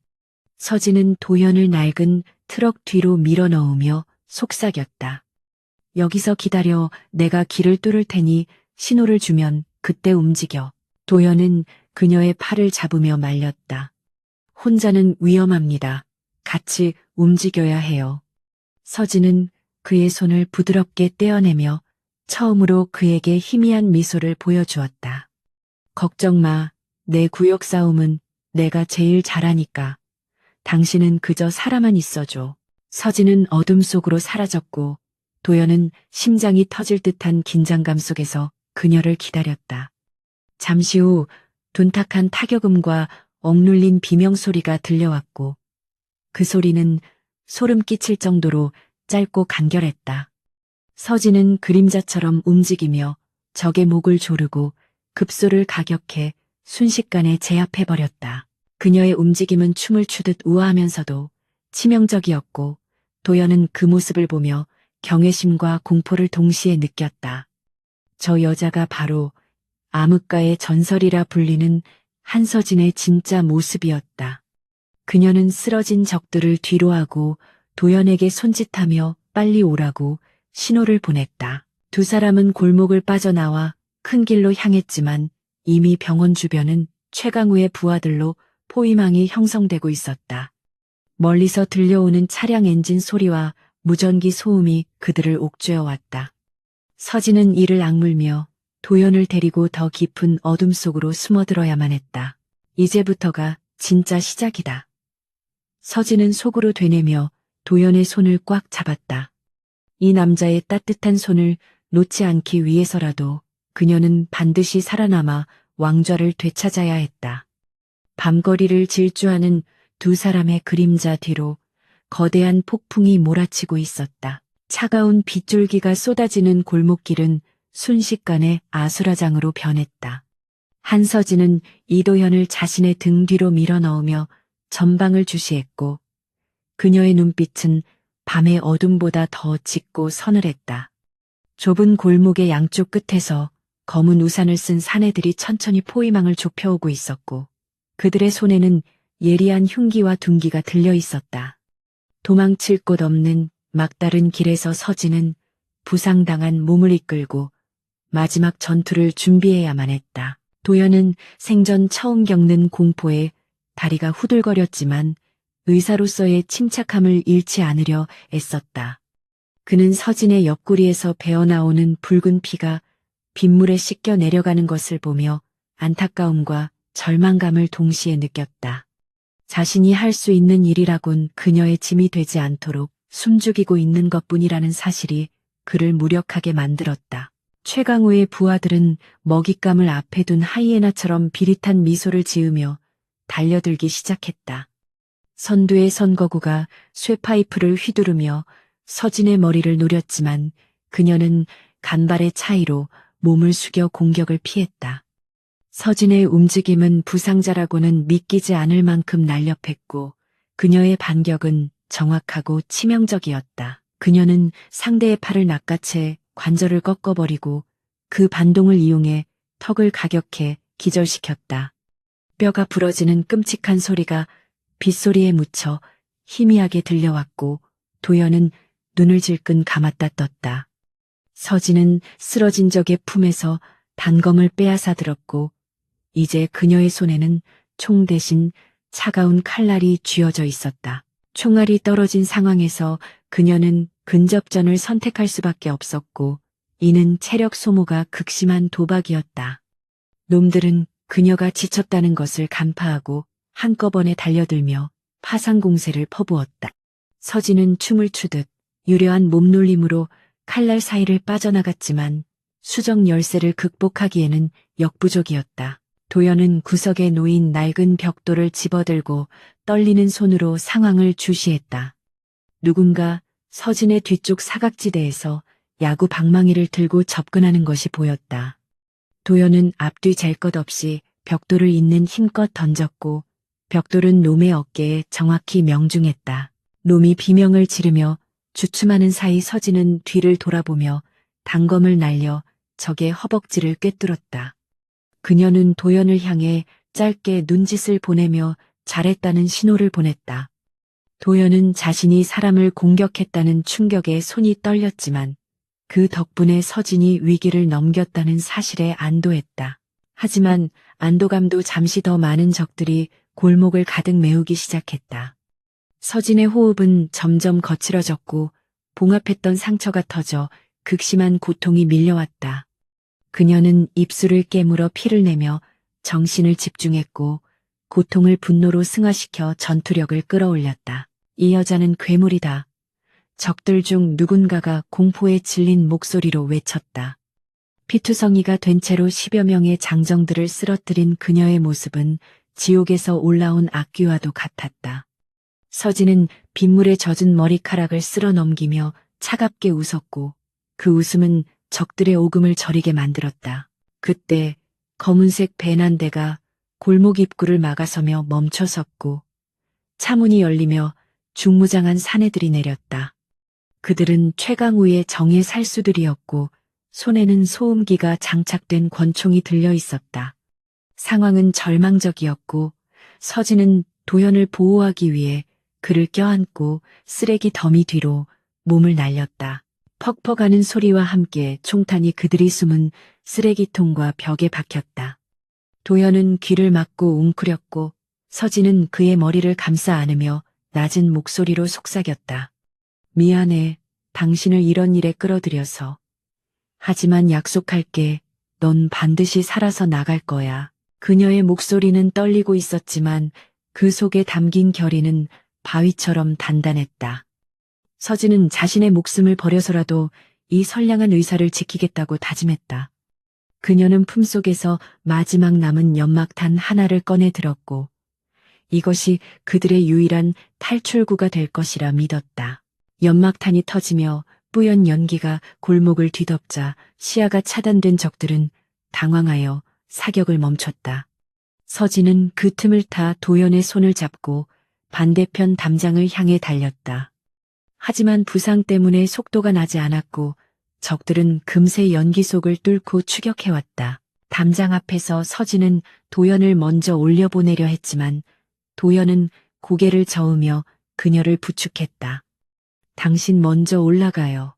서진은 도연을 낡은 트럭 뒤로 밀어넣으며 속삭였다. 여기서 기다려. 내가 길을 뚫을 테니 신호를 주면 그때 움직여. 도연은 그녀의 팔을 잡으며 말렸다. 혼자는 위험합니다. 같이 움직여야 해요. 서진은 그의 손을 부드럽게 떼어내며 처음으로 그에게 희미한 미소를 보여주었다. 걱정 마. 내 구역 싸움은 내가 제일 잘하니까. 당신은 그저 살아만 있어줘. 서진은 어둠 속으로 사라졌고 도연은 심장이 터질 듯한 긴장감 속에서 그녀를 기다렸다. 잠시 후 둔탁한 타격음과 억눌린 비명소리가 들려왔고 그 소리는 소름 끼칠 정도로 짧고 간결했다. 서진은 그림자처럼 움직이며 적의 목을 조르고 급소를 가격해 순식간에 제압해버렸다. 그녀의 움직임은 춤을 추듯 우아하면서도 치명적이었고 도연은 그 모습을 보며 경외심과 공포를 동시에 느꼈다. 저 여자가 바로 암흑가의 전설이라 불리는 한서진의 진짜 모습이었다. 그녀는 쓰러진 적들을 뒤로하고 도연에게 손짓하며 빨리 오라고 신호를 보냈다. 두 사람은 골목을 빠져나와 큰 길로 향했지만 이미 병원 주변은 최강우의 부하들로 포위망이 형성되고 있었다. 멀리서 들려오는 차량 엔진 소리와 무전기 소음이 그들을 옥죄어 왔다. 서진은 이를 악물며 도연을 데리고 더 깊은 어둠 속으로 숨어들어야만 했다. 이제부터가 진짜 시작이다. 서진은 속으로 되뇌며 도연의 손을 꽉 잡았다. 이 남자의 따뜻한 손을 놓지 않기 위해서라도 그녀는 반드시 살아남아 왕좌를 되찾아야 했다. 밤거리를 질주하는 두 사람의 그림자 뒤로 거대한 폭풍이 몰아치고 있었다. 차가운 빗줄기가 쏟아지는 골목길은 순식간에 아수라장으로 변했다. 한서진은 이도현을 자신의 등 뒤로 밀어넣으며 전방을 주시했고 그녀의 눈빛은 밤의 어둠보다 더 짙고 서늘했다. 좁은 골목의 양쪽 끝에서 검은 우산을 쓴 사내들이 천천히 포위망을 좁혀오고 있었고 그들의 손에는 예리한 흉기와 둔기가 들려 있었다. 도망칠 곳 없는 막다른 길에서 서진은 부상당한 몸을 이끌고 마지막 전투를 준비해야만 했다. 도연은 생전 처음 겪는 공포에 다리가 후들거렸지만 의사로서의 침착함을 잃지 않으려 애썼다. 그는 서진의 옆구리에서 배어나오는 붉은 피가 빗물에 씻겨 내려가는 것을 보며 안타까움과 절망감을 동시에 느꼈다. 자신이 할 수 있는 일이라곤 그녀의 짐이 되지 않도록 숨죽이고 있는 것뿐이라는 사실이 그를 무력하게 만들었다. 최강우의 부하들은 먹잇감을 앞에 둔 하이에나처럼 비릿한 미소를 지으며 달려들기 시작했다. 선두의 선거구가 쇠파이프를 휘두르며 서진의 머리를 노렸지만 그녀는 간발의 차이로 몸을 숙여 공격을 피했다. 서진의 움직임은 부상자라고는 믿기지 않을 만큼 날렵했고 그녀의 반격은 정확하고 치명적이었다. 그녀는 상대의 팔을 낚아채 관절을 꺾어버리고 그 반동을 이용해 턱을 가격해 기절시켰다. 뼈가 부러지는 끔찍한 소리가 빗소리에 묻혀 희미하게 들려왔고 도연은 눈을 질끈 감았다 떴다. 서진은 쓰러진 적의 품에서 단검을 빼앗아 들었고 이제 그녀의 손에는 총 대신 차가운 칼날이 쥐어져 있었다. 총알이 떨어진 상황에서 그녀는 근접전을 선택할 수밖에 없었고 이는 체력 소모가 극심한 도박이었다. 놈들은 그녀가 지쳤다는 것을 간파하고 한꺼번에 달려들며 파상 공세를 퍼부었다. 서진은 춤을 추듯 유려한 몸놀림으로 칼날 사이를 빠져나갔지만 수정 열쇠를 극복하기에는 역부족이었다. 도연은 구석에 놓인 낡은 벽돌을 집어들고 떨리는 손으로 상황을 주시했다. 누군가 서진의 뒤쪽 사각지대에서 야구 방망이를 들고 접근하는 것이 보였다. 도연은 앞뒤 잴 것 없이 벽돌을 있는 힘껏 던졌고 벽돌은 놈의 어깨에 정확히 명중했다. 놈이 비명을 지르며 주춤하는 사이 서진은 뒤를 돌아보며 단검을 날려 적의 허벅지를 꿰뚫었다. 그녀는 도연을 향해 짧게 눈짓을 보내며 잘했다는 신호를 보냈다. 도연은 자신이 사람을 공격했다는 충격에 손이 떨렸지만 그 덕분에 서진이 위기를 넘겼다는 사실에 안도했다. 하지만 안도감도 잠시 더 많은 적들이 골목을 가득 메우기 시작했다. 서진의 호흡은 점점 거칠어졌고 봉합했던 상처가 터져 극심한 고통이 밀려왔다. 그녀는 입술을 깨물어 피를 내며 정신을 집중했고 고통을 분노로 승화시켜 전투력을 끌어올렸다. 이 여자는 괴물이다. 적들 중 누군가가 공포에 질린 목소리로 외쳤다. 피투성이가 된 채로 10여 명의 장정들을 쓰러뜨린 그녀의 모습은 지옥에서 올라온 악귀와도 같았다. 서진은 빗물에 젖은 머리카락을 쓸어 넘기며 차갑게 웃었고 그 웃음은 적들의 오금을 저리게 만들었다. 그때 검은색 밴 한 대가 골목 입구를 막아서며 멈춰섰고 차문이 열리며 중무장한 사내들이 내렸다. 그들은 최강우의 정예 살수들이었고 손에는 소음기가 장착된 권총이 들려 있었다. 상황은 절망적이었고 서진은 도연을 보호하기 위해 그를 껴안고 쓰레기 더미 뒤로 몸을 날렸다. 퍽퍽하는 소리와 함께 총탄이 그들이 숨은 쓰레기통과 벽에 박혔다. 도연은 귀를 막고 웅크렸고 서진은 그의 머리를 감싸 안으며 낮은 목소리로 속삭였다. 미안해. 당신을 이런 일에 끌어들여서. 하지만 약속할게. 넌 반드시 살아서 나갈 거야. 그녀의 목소리는 떨리고 있었지만 그 속에 담긴 결의는 바위처럼 단단했다. 서진은 자신의 목숨을 버려서라도 이 선량한 의사를 지키겠다고 다짐했다. 그녀는 품속에서 마지막 남은 연막탄 하나를 꺼내 들었고 이것이 그들의 유일한 탈출구가 될 것이라 믿었다. 연막탄이 터지며 뿌연 연기가 골목을 뒤덮자 시야가 차단된 적들은 당황하여 사격을 멈췄다. 서진은 그 틈을 타 도연의 손을 잡고 반대편 담장을 향해 달렸다. 하지만 부상 때문에 속도가 나지 않았고 적들은 금세 연기 속을 뚫고 추격해왔다. 담장 앞에서 서진은 도연을 먼저 올려보내려 했지만 도연은 고개를 저으며 그녀를 부축했다. 당신 먼저 올라가요.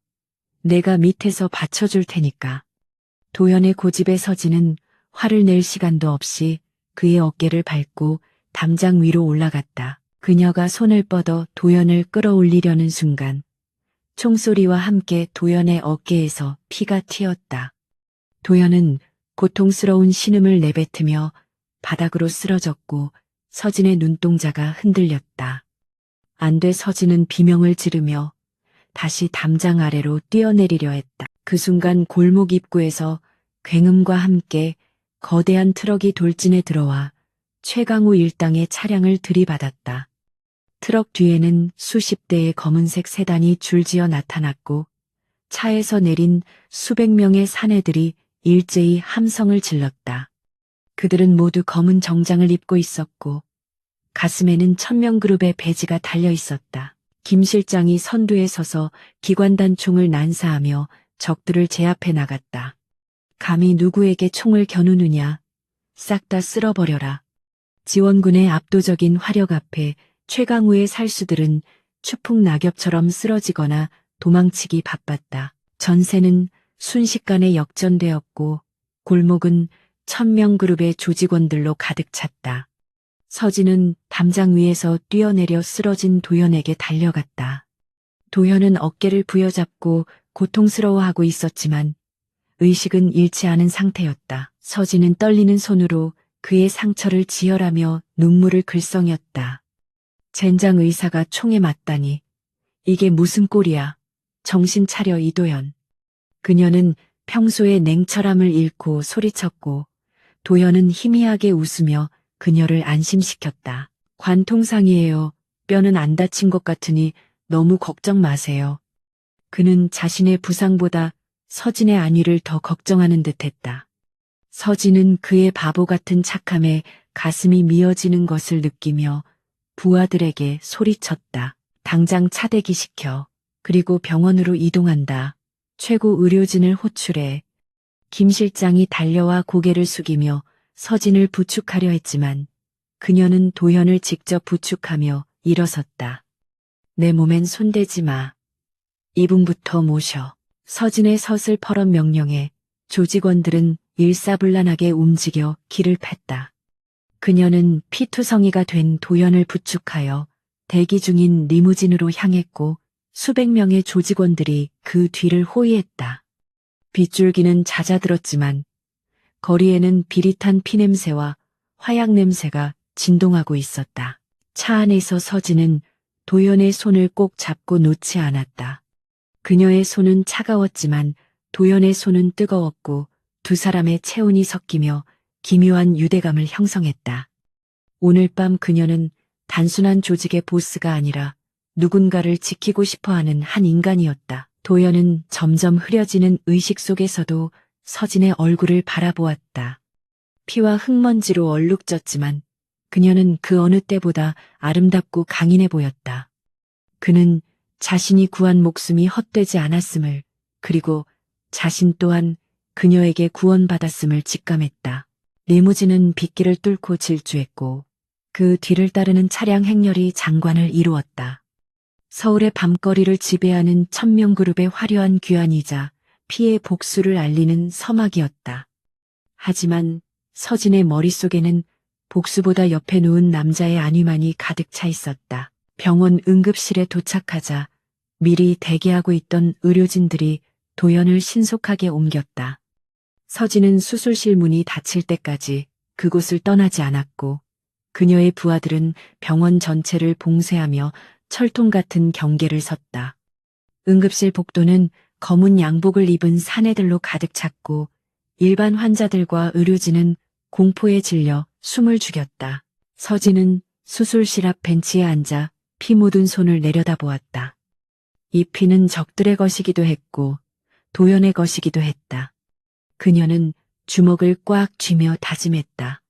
내가 밑에서 받쳐줄 테니까. 도연의 고집에 서진은 화를 낼 시간도 없이 그의 어깨를 밟고 담장 위로 올라갔다. 그녀가 손을 뻗어 도연을 끌어올리려는 순간 총소리와 함께 도연의 어깨에서 피가 튀었다. 도연은 고통스러운 신음을 내뱉으며 바닥으로 쓰러졌고 서진의 눈동자가 흔들렸다. 안 돼. 서진은 비명을 지르며 다시 담장 아래로 뛰어내리려 했다. 그 순간 골목 입구에서 굉음과 함께 거대한 트럭이 돌진해 들어와 최강우 일당의 차량을 들이받았다. 트럭 뒤에는 수십 대의 검은색 세단이 줄지어 나타났고 차에서 내린 수백 명의 사내들이 일제히 함성을 질렀다. 그들은 모두 검은 정장을 입고 있었고 가슴에는 천명그룹의 배지가 달려 있었다. 김 실장이 선두에 서서 기관단 총을 난사하며 적들을 제압해 나갔다. 감히 누구에게 총을 겨누느냐. 싹 다 쓸어버려라. 지원군의 압도적인 화력 앞에 최강우의 살수들은 추풍 낙엽처럼 쓰러지거나 도망치기 바빴다. 전세는 순식간에 역전되었고 골목은 천명그룹의 조직원들로 가득 찼다. 서진은 담장 위에서 뛰어내려 쓰러진 도연에게 달려갔다. 도연은 어깨를 부여잡고 고통스러워하고 있었지만 의식은 잃지 않은 상태였다. 서진은 떨리는 손으로 그의 상처를 지혈하며 눈물을 글썽였다. 젠장 의사가 총에 맞다니. 이게 무슨 꼴이야. 정신 차려 이도연. 그녀는 평소의 냉철함을 잃고 소리쳤고 도연은 희미하게 웃으며 그녀를 안심시켰다. 관통상이에요. 뼈는 안 다친 것 같으니 너무 걱정 마세요. 그는 자신의 부상보다 서진의 안위를 더 걱정하는 듯했다. 서진은 그의 바보 같은 착함에 가슴이 미어지는 것을 느끼며 부하들에게 소리쳤다. 당장 차 대기시켜. 그리고 병원으로 이동한다. 최고 의료진을 호출해. 김 실장이 달려와 고개를 숙이며 서진을 부축하려 했지만 그녀는 도연을 직접 부축하며 일어섰다. 내 몸엔 손대지 마. 이분부터 모셔. 서진의 서슬퍼런 명령에 조직원들은 일사불란하게 움직여 길을 팼다. 그녀는 피투성이가 된 도연을 부축하여 대기 중인 리무진으로 향했고 수백 명의 조직원들이 그 뒤를 호위했다. 빗줄기는 잦아들었지만 거리에는 비릿한 피냄새와 화약 냄새가 진동하고 있었다. 차 안에서 서진은 도연의 손을 꼭 잡고 놓지 않았다. 그녀의 손은 차가웠지만 도연의 손은 뜨거웠고 두 사람의 체온이 섞이며 기묘한 유대감을 형성했다. 오늘 밤 그녀는 단순한 조직의 보스가 아니라 누군가를 지키고 싶어하는 한 인간이었다. 도연은 점점 흐려지는 의식 속에서도 서진의 얼굴을 바라보았다. 피와 흙먼지로 얼룩졌지만 그녀는 그 어느 때보다 아름답고 강인해 보였다. 그는 자신이 구한 목숨이 헛되지 않았음을, 그리고 자신 또한 그녀에게 구원받았음을 직감했다. 리무진은 빗길을 뚫고 질주했고 그 뒤를 따르는 차량 행렬이 장관을 이루었다. 서울의 밤거리를 지배하는 천명그룹의 화려한 귀환이자 피해 복수를 알리는 서막이었다. 하지만 서진의 머릿속에는 복수보다 옆에 누운 남자의 안위만이 가득 차 있었다. 병원 응급실에 도착하자 미리 대기하고 있던 의료진들이 도연을 신속하게 옮겼다. 서진은 수술실 문이 닫힐 때까지 그곳을 떠나지 않았고 그녀의 부하들은 병원 전체를 봉쇄하며 철통 같은 경계를 섰다. 응급실 복도는 검은 양복을 입은 사내들로 가득 찼고 일반 환자들과 의료진은 공포에 질려 숨을 죽였다. 서진은 수술실 앞 벤치에 앉아 피 묻은 손을 내려다보았다. 이 피는 적들의 것이기도 했고 도연의 것이기도 했다. 그녀는 주먹을 꽉 쥐며 다짐했다.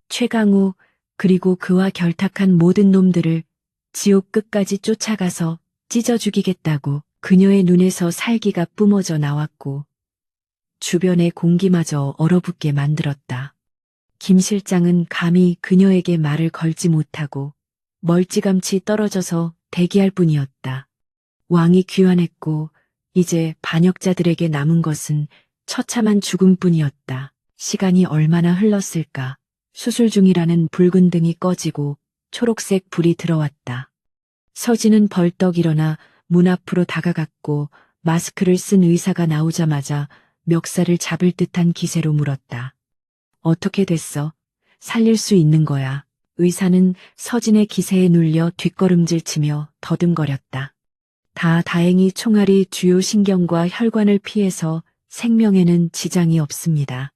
최강우 그리고 그와 결탁한 모든 놈들을 지옥 끝까지 쫓아가서 찢어 죽이겠다고. 그녀의 눈에서 살기가 뿜어져 나왔고 주변의 공기마저 얼어붙게 만들었다. 김 실장은 감히 그녀에게 말을 걸지 못하고 멀찌감치 떨어져서 대기할 뿐이었다. 왕이 귀환했고 이제 반역자들에게 남은 것은 처참한 죽음뿐이었다. 시간이 얼마나 흘렀을까. 수술 중이라는 붉은 등이 꺼지고 초록색 불이 들어왔다. 서진은 벌떡 일어나 문 앞으로 다가갔고 마스크를 쓴 의사가 나오자마자 멱살을 잡을 듯한 기세로 물었다. 어떻게 됐어? 살릴 수 있는 거야. 의사는 서진의 기세에 눌려 뒷걸음질치며 더듬거렸다. 다행히 총알이 주요 신경과 혈관을 피해서 생명에는 지장이 없습니다.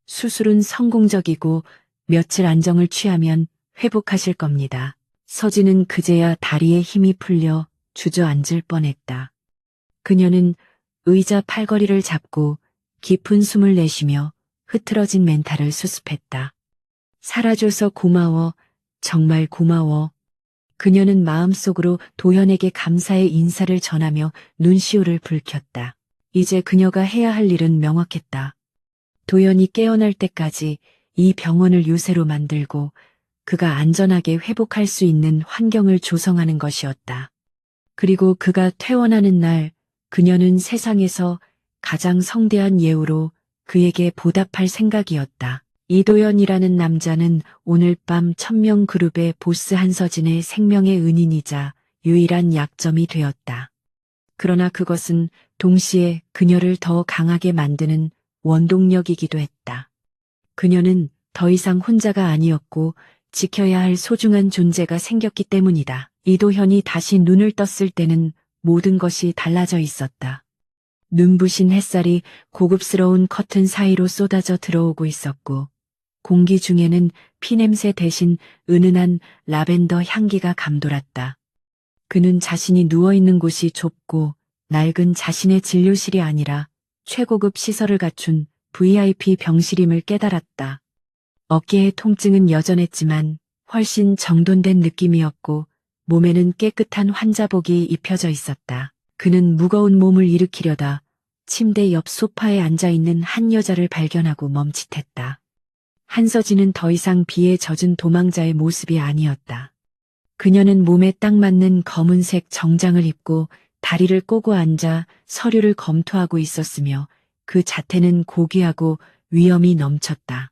수술은 성공적이고 며칠 안정을 취하면 회복하실 겁니다. 서진은 그제야 다리에 힘이 풀려 주저앉을 뻔했다. 그녀는 의자 팔걸이를 잡고 깊은 숨을 내쉬며 흐트러진 멘탈을 수습했다. 살아줘서 고마워, 정말 고마워. 그녀는 마음속으로 도연에게 감사의 인사를 전하며 눈시울을 붉혔다. 이제 그녀가 해야 할 일은 명확했다. 도연이 깨어날 때까지 이 병원을 요새로 만들고 그가 안전하게 회복할 수 있는 환경을 조성하는 것이었다. 그리고 그가 퇴원하는 날 그녀는 세상에서 가장 성대한 예우로 그에게 보답할 생각이었다. 이도연이라는 남자는 오늘 밤 천명그룹의 보스 한서진의 생명의 은인이자 유일한 약점이 되었다. 그러나 그것은 동시에 그녀를 더 강하게 만드는 원동력이기도 했다. 그녀는 더 이상 혼자가 아니었고 지켜야 할 소중한 존재가 생겼기 때문이다. 이도현이 다시 눈을 떴을 때는 모든 것이 달라져 있었다. 눈부신 햇살이 고급스러운 커튼 사이로 쏟아져 들어오고 있었고 공기 중에는 피냄새 대신 은은한 라벤더 향기가 감돌았다. 그는 자신이 누워있는 곳이 좁고 낡은 자신의 진료실이 아니라 최고급 시설을 갖춘 VIP 병실임을 깨달았다. 어깨의 통증은 여전했지만 훨씬 정돈된 느낌이었고 몸에는 깨끗한 환자복이 입혀져 있었다. 그는 무거운 몸을 일으키려다 침대 옆 소파에 앉아있는 한 여자를 발견하고 멈칫했다. 한서진은 더 이상 비에 젖은 도망자의 모습이 아니었다. 그녀는 몸에 딱 맞는 검은색 정장을 입고 다리를 꼬고 앉아 서류를 검토하고 있었으며 그 자태는 고귀하고 위엄이 넘쳤다.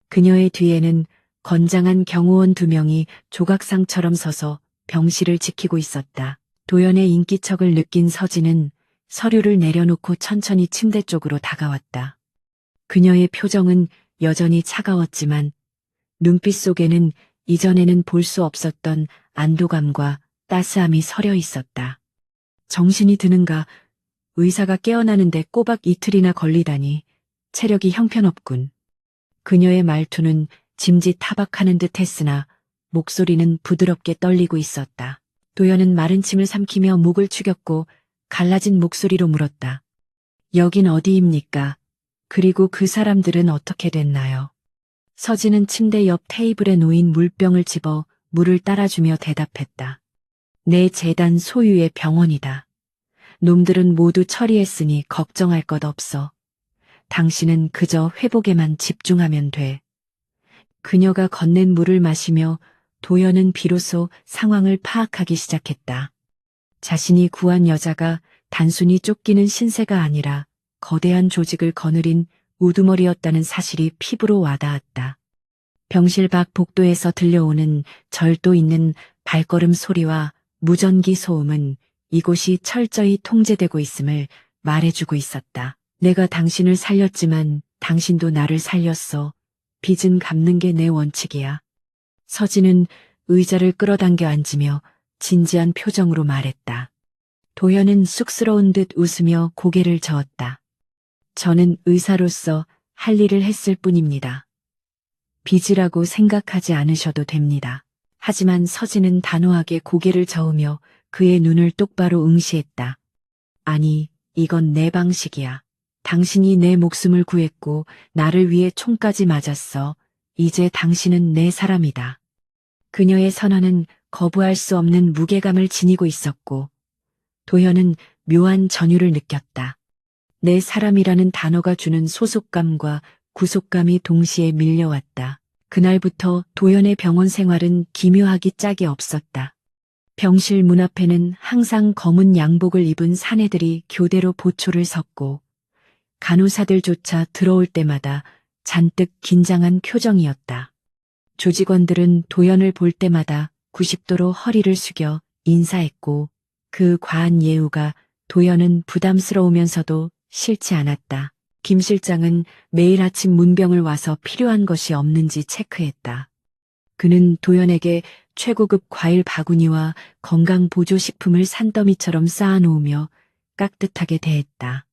그녀의 뒤에는 건장한 경호원 2명이 조각상처럼 서서 병실을 지키고 있었다. 도연의 인기척을 느낀 서진은 서류를 내려놓고 천천히 침대 쪽으로 다가왔다. 그녀의 표정은 여전히 차가웠지만 눈빛 속에는 이전에는 볼 수 없었던 안도감과 따스함이 서려 있었다. 정신이 드는가? 의사가 깨어나는데 꼬박 이틀이나 걸리다니 체력이 형편없군. 그녀의 말투는 짐짓 타박하는 듯 했으나 목소리는 부드럽게 떨리고 있었다. 도연은 마른 침을 삼키며 목을 축였고 갈라진 목소리로 물었다. 여긴 어디입니까? 그리고 그 사람들은 어떻게 됐나요? 서진은 침대 옆 테이블에 놓인 물병을 집어 물을 따라주며 대답했다. 내 재단 소유의 병원이다. 놈들은 모두 처리했으니 걱정할 것 없어. 당신은 그저 회복에만 집중하면 돼. 그녀가 건넨 물을 마시며 도연은 비로소 상황을 파악하기 시작했다. 자신이 구한 여자가 단순히 쫓기는 신세가 아니라 거대한 조직을 거느린 우두머리였다는 사실이 피부로 와닿았다. 병실 밖 복도에서 들려오는 절도 있는 발걸음 소리와 무전기 소음은 이곳이 철저히 통제되고 있음을 말해주고 있었다. 내가 당신을 살렸지만 당신도 나를 살렸어. 빚은 갚는 게 내 원칙이야. 서진은 의자를 끌어당겨 앉으며 진지한 표정으로 말했다. 도연은 쑥스러운 듯 웃으며 고개를 저었다. 저는 의사로서 할 일을 했을 뿐입니다. 빚이라고 생각하지 않으셔도 됩니다. 하지만 서진은 단호하게 고개를 저으며 그의 눈을 똑바로 응시했다. 아니, 이건 내 방식이야. 당신이 내 목숨을 구했고 나를 위해 총까지 맞았어. 이제 당신은 내 사람이다. 그녀의 선언은 거부할 수 없는 무게감을 지니고 있었고 도현은 묘한 전율을 느꼈다. 내 사람이라는 단어가 주는 소속감과 구속감이 동시에 밀려왔다. 그날부터 도연의 병원 생활은 기묘하기 짝이 없었다. 병실 문 앞에는 항상 검은 양복을 입은 사내들이 교대로 보초를 섰고 간호사들조차 들어올 때마다 잔뜩 긴장한 표정이었다. 조직원들은 도연을 볼 때마다 90도로 허리를 숙여 인사했고 그 과한 예우가 도연은 부담스러우면서도 싫지 않았다. 김 실장은 매일 아침 문병을 와서 필요한 것이 없는지 체크했다. 그는 도연에게 최고급 과일 바구니와 건강보조식품을 산더미처럼 쌓아놓으며 깍듯하게 대했다.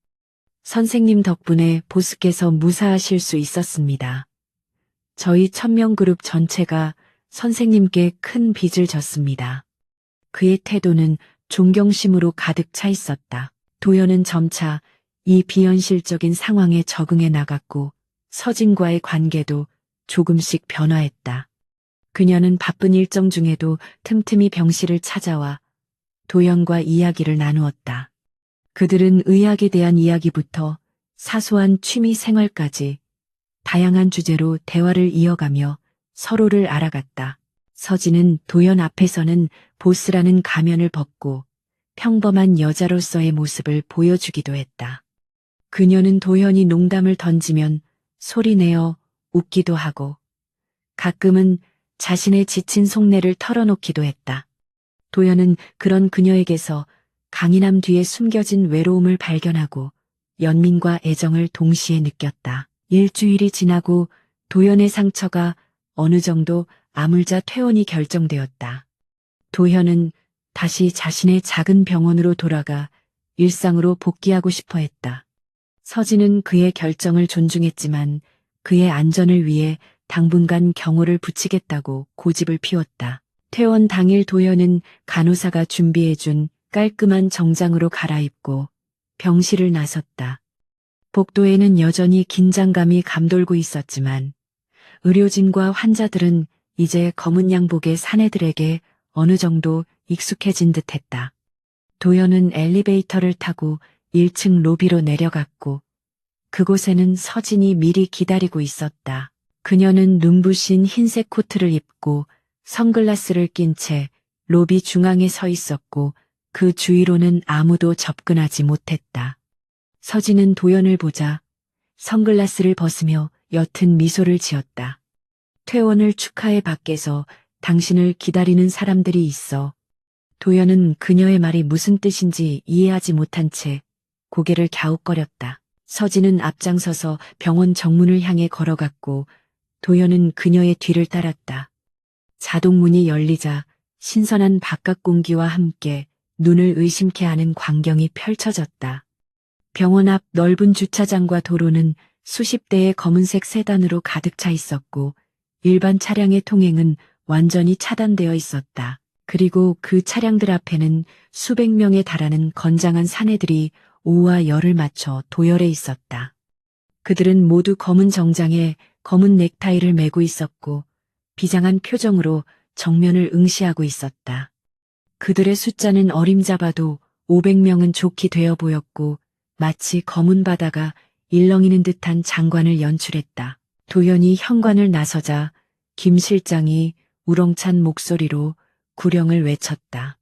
선생님 덕분에 보스께서 무사하실 수 있었습니다. 저희 1000명 그룹 전체가 선생님께 큰 빚을 졌습니다. 그의 태도는 존경심으로 가득 차 있었다. 도연은 점차 이 비현실적인 상황에 적응해 나갔고 서진과의 관계도 조금씩 변화했다. 그녀는 바쁜 일정 중에도 틈틈이 병실을 찾아와 도연과 이야기를 나누었다. 그들은 의학에 대한 이야기부터 사소한 취미 생활까지 다양한 주제로 대화를 이어가며 서로를 알아갔다. 서진은 도연 앞에서는 보스라는 가면을 벗고 평범한 여자로서의 모습을 보여주기도 했다. 그녀는 도연이 농담을 던지면 소리내어 웃기도 하고 가끔은 자신의 지친 속내를 털어놓기도 했다. 도연은 그런 그녀에게서 강인함 뒤에 숨겨진 외로움을 발견하고 연민과 애정을 동시에 느꼈다. 일주일이 지나고 도연의 상처가 어느 정도 아물자 퇴원이 결정되었다. 도현은 다시 자신의 작은 병원으로 돌아가 일상으로 복귀하고 싶어 했다. 서진은 그의 결정을 존중했지만 그의 안전을 위해 당분간 경호를 붙이겠다고 고집을 피웠다. 퇴원 당일 도현은 간호사가 준비해준 깔끔한 정장으로 갈아입고 병실을 나섰다. 복도에는 여전히 긴장감이 감돌고 있었지만 의료진과 환자들은 이제 검은 양복의 사내들에게 어느 정도 익숙해진 듯했다. 도연은 엘리베이터를 타고 1층 로비로 내려갔고 그곳에는 서진이 미리 기다리고 있었다. 그녀는 눈부신 흰색 코트를 입고 선글라스를 낀 채 로비 중앙에 서 있었고 그 주위로는 아무도 접근하지 못했다. 서진은 도연을 보자 선글라스를 벗으며 옅은 미소를 지었다. 퇴원을 축하해 밖에서 당신을 기다리는 사람들이 있어. 도연은 그녀의 말이 무슨 뜻인지 이해하지 못한 채 고개를 갸웃거렸다. 서진은 앞장서서 병원 정문을 향해 걸어갔고 도연은 그녀의 뒤를 따랐다. 자동문이 열리자 신선한 바깥 공기와 함께 눈을 의심케 하는 광경이 펼쳐졌다. 병원 앞 넓은 주차장과 도로는 수십 대의 검은색 세단으로 가득 차 있었고 일반 차량의 통행은 완전히 차단되어 있었다. 그리고 그 차량들 앞에는 수백 명에 달하는 건장한 사내들이 오와 열을 맞춰 도열해 있었다. 그들은 모두 검은 정장에 검은 넥타이를 메고 있었고 비장한 표정으로 정면을 응시하고 있었다. 그들의 숫자는 어림잡아도 500명은 좋게 되어 보였고 마치 검은 바다가 일렁이는 듯한 장관을 연출했다. 도연이 현관을 나서자 김 실장이 우렁찬 목소리로 구령을 외쳤다.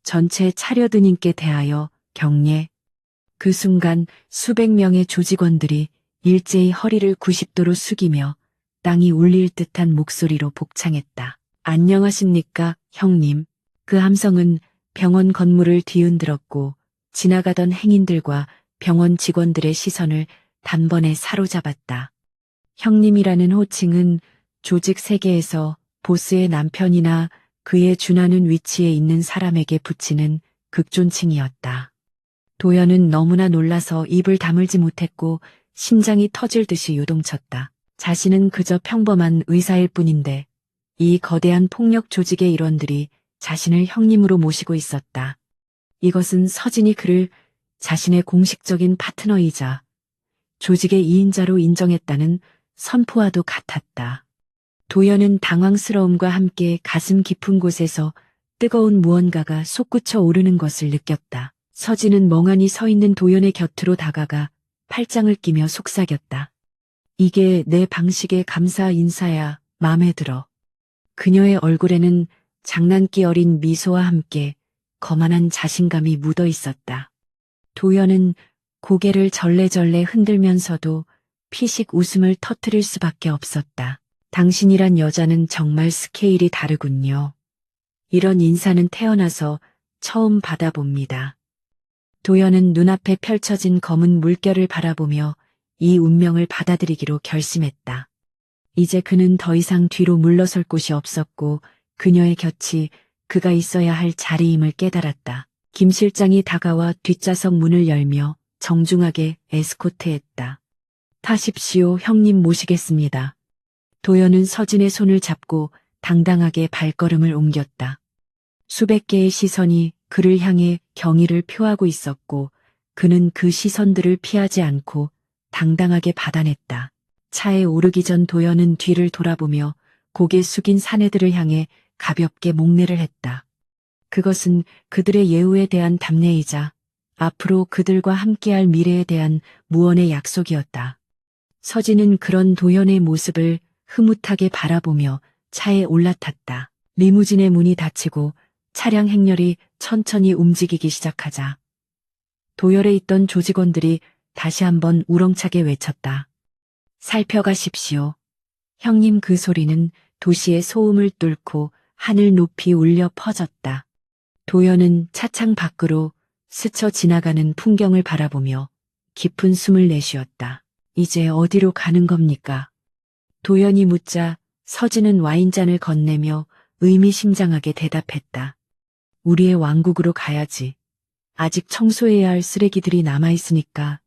전체 차려드님께 대하여 경례. 그 순간 수백 명의 조직원들이 일제히 허리를 90도로 숙이며 땅이 울릴 듯한 목소리로 복창했다. 안녕하십니까, 형님. 그 함성은 병원 건물을 뒤흔들었고 지나가던 행인들과 병원 직원들의 시선을 단번에 사로잡았다. 형님이라는 호칭은 조직 세계에서 보스의 남편이나 그에 준하는 위치에 있는 사람에게 붙이는 극존칭이었다. 도연은 너무나 놀라서 입을 다물지 못했고 심장이 터질 듯이 요동쳤다. 자신은 그저 평범한 의사일 뿐인데 이 거대한 폭력 조직의 일원들이 자신을 형님으로 모시고 있었다. 이것은 서진이 그를 자신의 공식적인 파트너이자 조직의 2인자로 인정했다는 선포와도 같았다. 도연은 당황스러움과 함께 가슴 깊은 곳에서 뜨거운 무언가가 솟구쳐 오르는 것을 느꼈다. 서진은 멍하니 서 있는 도연의 곁으로 다가가 팔짱을 끼며 속삭였다. 이게 내 방식의 감사 인사야. 마음에 들어. 그녀의 얼굴에는 장난기 어린 미소와 함께 거만한 자신감이 묻어 있었다. 도연은 고개를 절레절레 흔들면서도 피식 웃음을 터뜨릴 수밖에 없었다. 당신이란 여자는 정말 스케일이 다르군요. 이런 인사는 태어나서 처음 받아봅니다. 도연은 눈앞에 펼쳐진 검은 물결을 바라보며 이 운명을 받아들이기로 결심했다. 이제 그는 더 이상 뒤로 물러설 곳이 없었고 그녀의 곁이 그가 있어야 할 자리임을 깨달았다. 김 실장이 다가와 뒷좌석 문을 열며 정중하게 에스코트했다. 타십시오, 형님 모시겠습니다. 도연은 서진의 손을 잡고 당당하게 발걸음을 옮겼다. 수백 개의 시선이 그를 향해 경의를 표하고 있었고 그는 그 시선들을 피하지 않고 당당하게 받아냈다. 차에 오르기 전 도연은 뒤를 돌아보며 고개 숙인 사내들을 향해 가볍게 목례를 했다. 그것은 그들의 예우에 대한 답례이자 앞으로 그들과 함께할 미래에 대한 무언의 약속이었다. 서진은 그런 도연의 모습을 흐뭇하게 바라보며 차에 올라탔다. 리무진의 문이 닫히고 차량 행렬이 천천히 움직이기 시작하자 도열에 있던 조직원들이 다시 한번 우렁차게 외쳤다. 살펴가십시오. 형님. 그 소리는 도시의 소음을 뚫고 하늘 높이 울려 퍼졌다. 도연은 차창 밖으로 스쳐 지나가는 풍경을 바라보며 깊은 숨을 내쉬었다. 이제 어디로 가는 겁니까? 도연이 묻자 서진은 와인잔을 건네며 의미심장하게 대답했다. 우리의 왕국으로 가야지. 아직 청소해야 할 쓰레기들이 남아있으니까.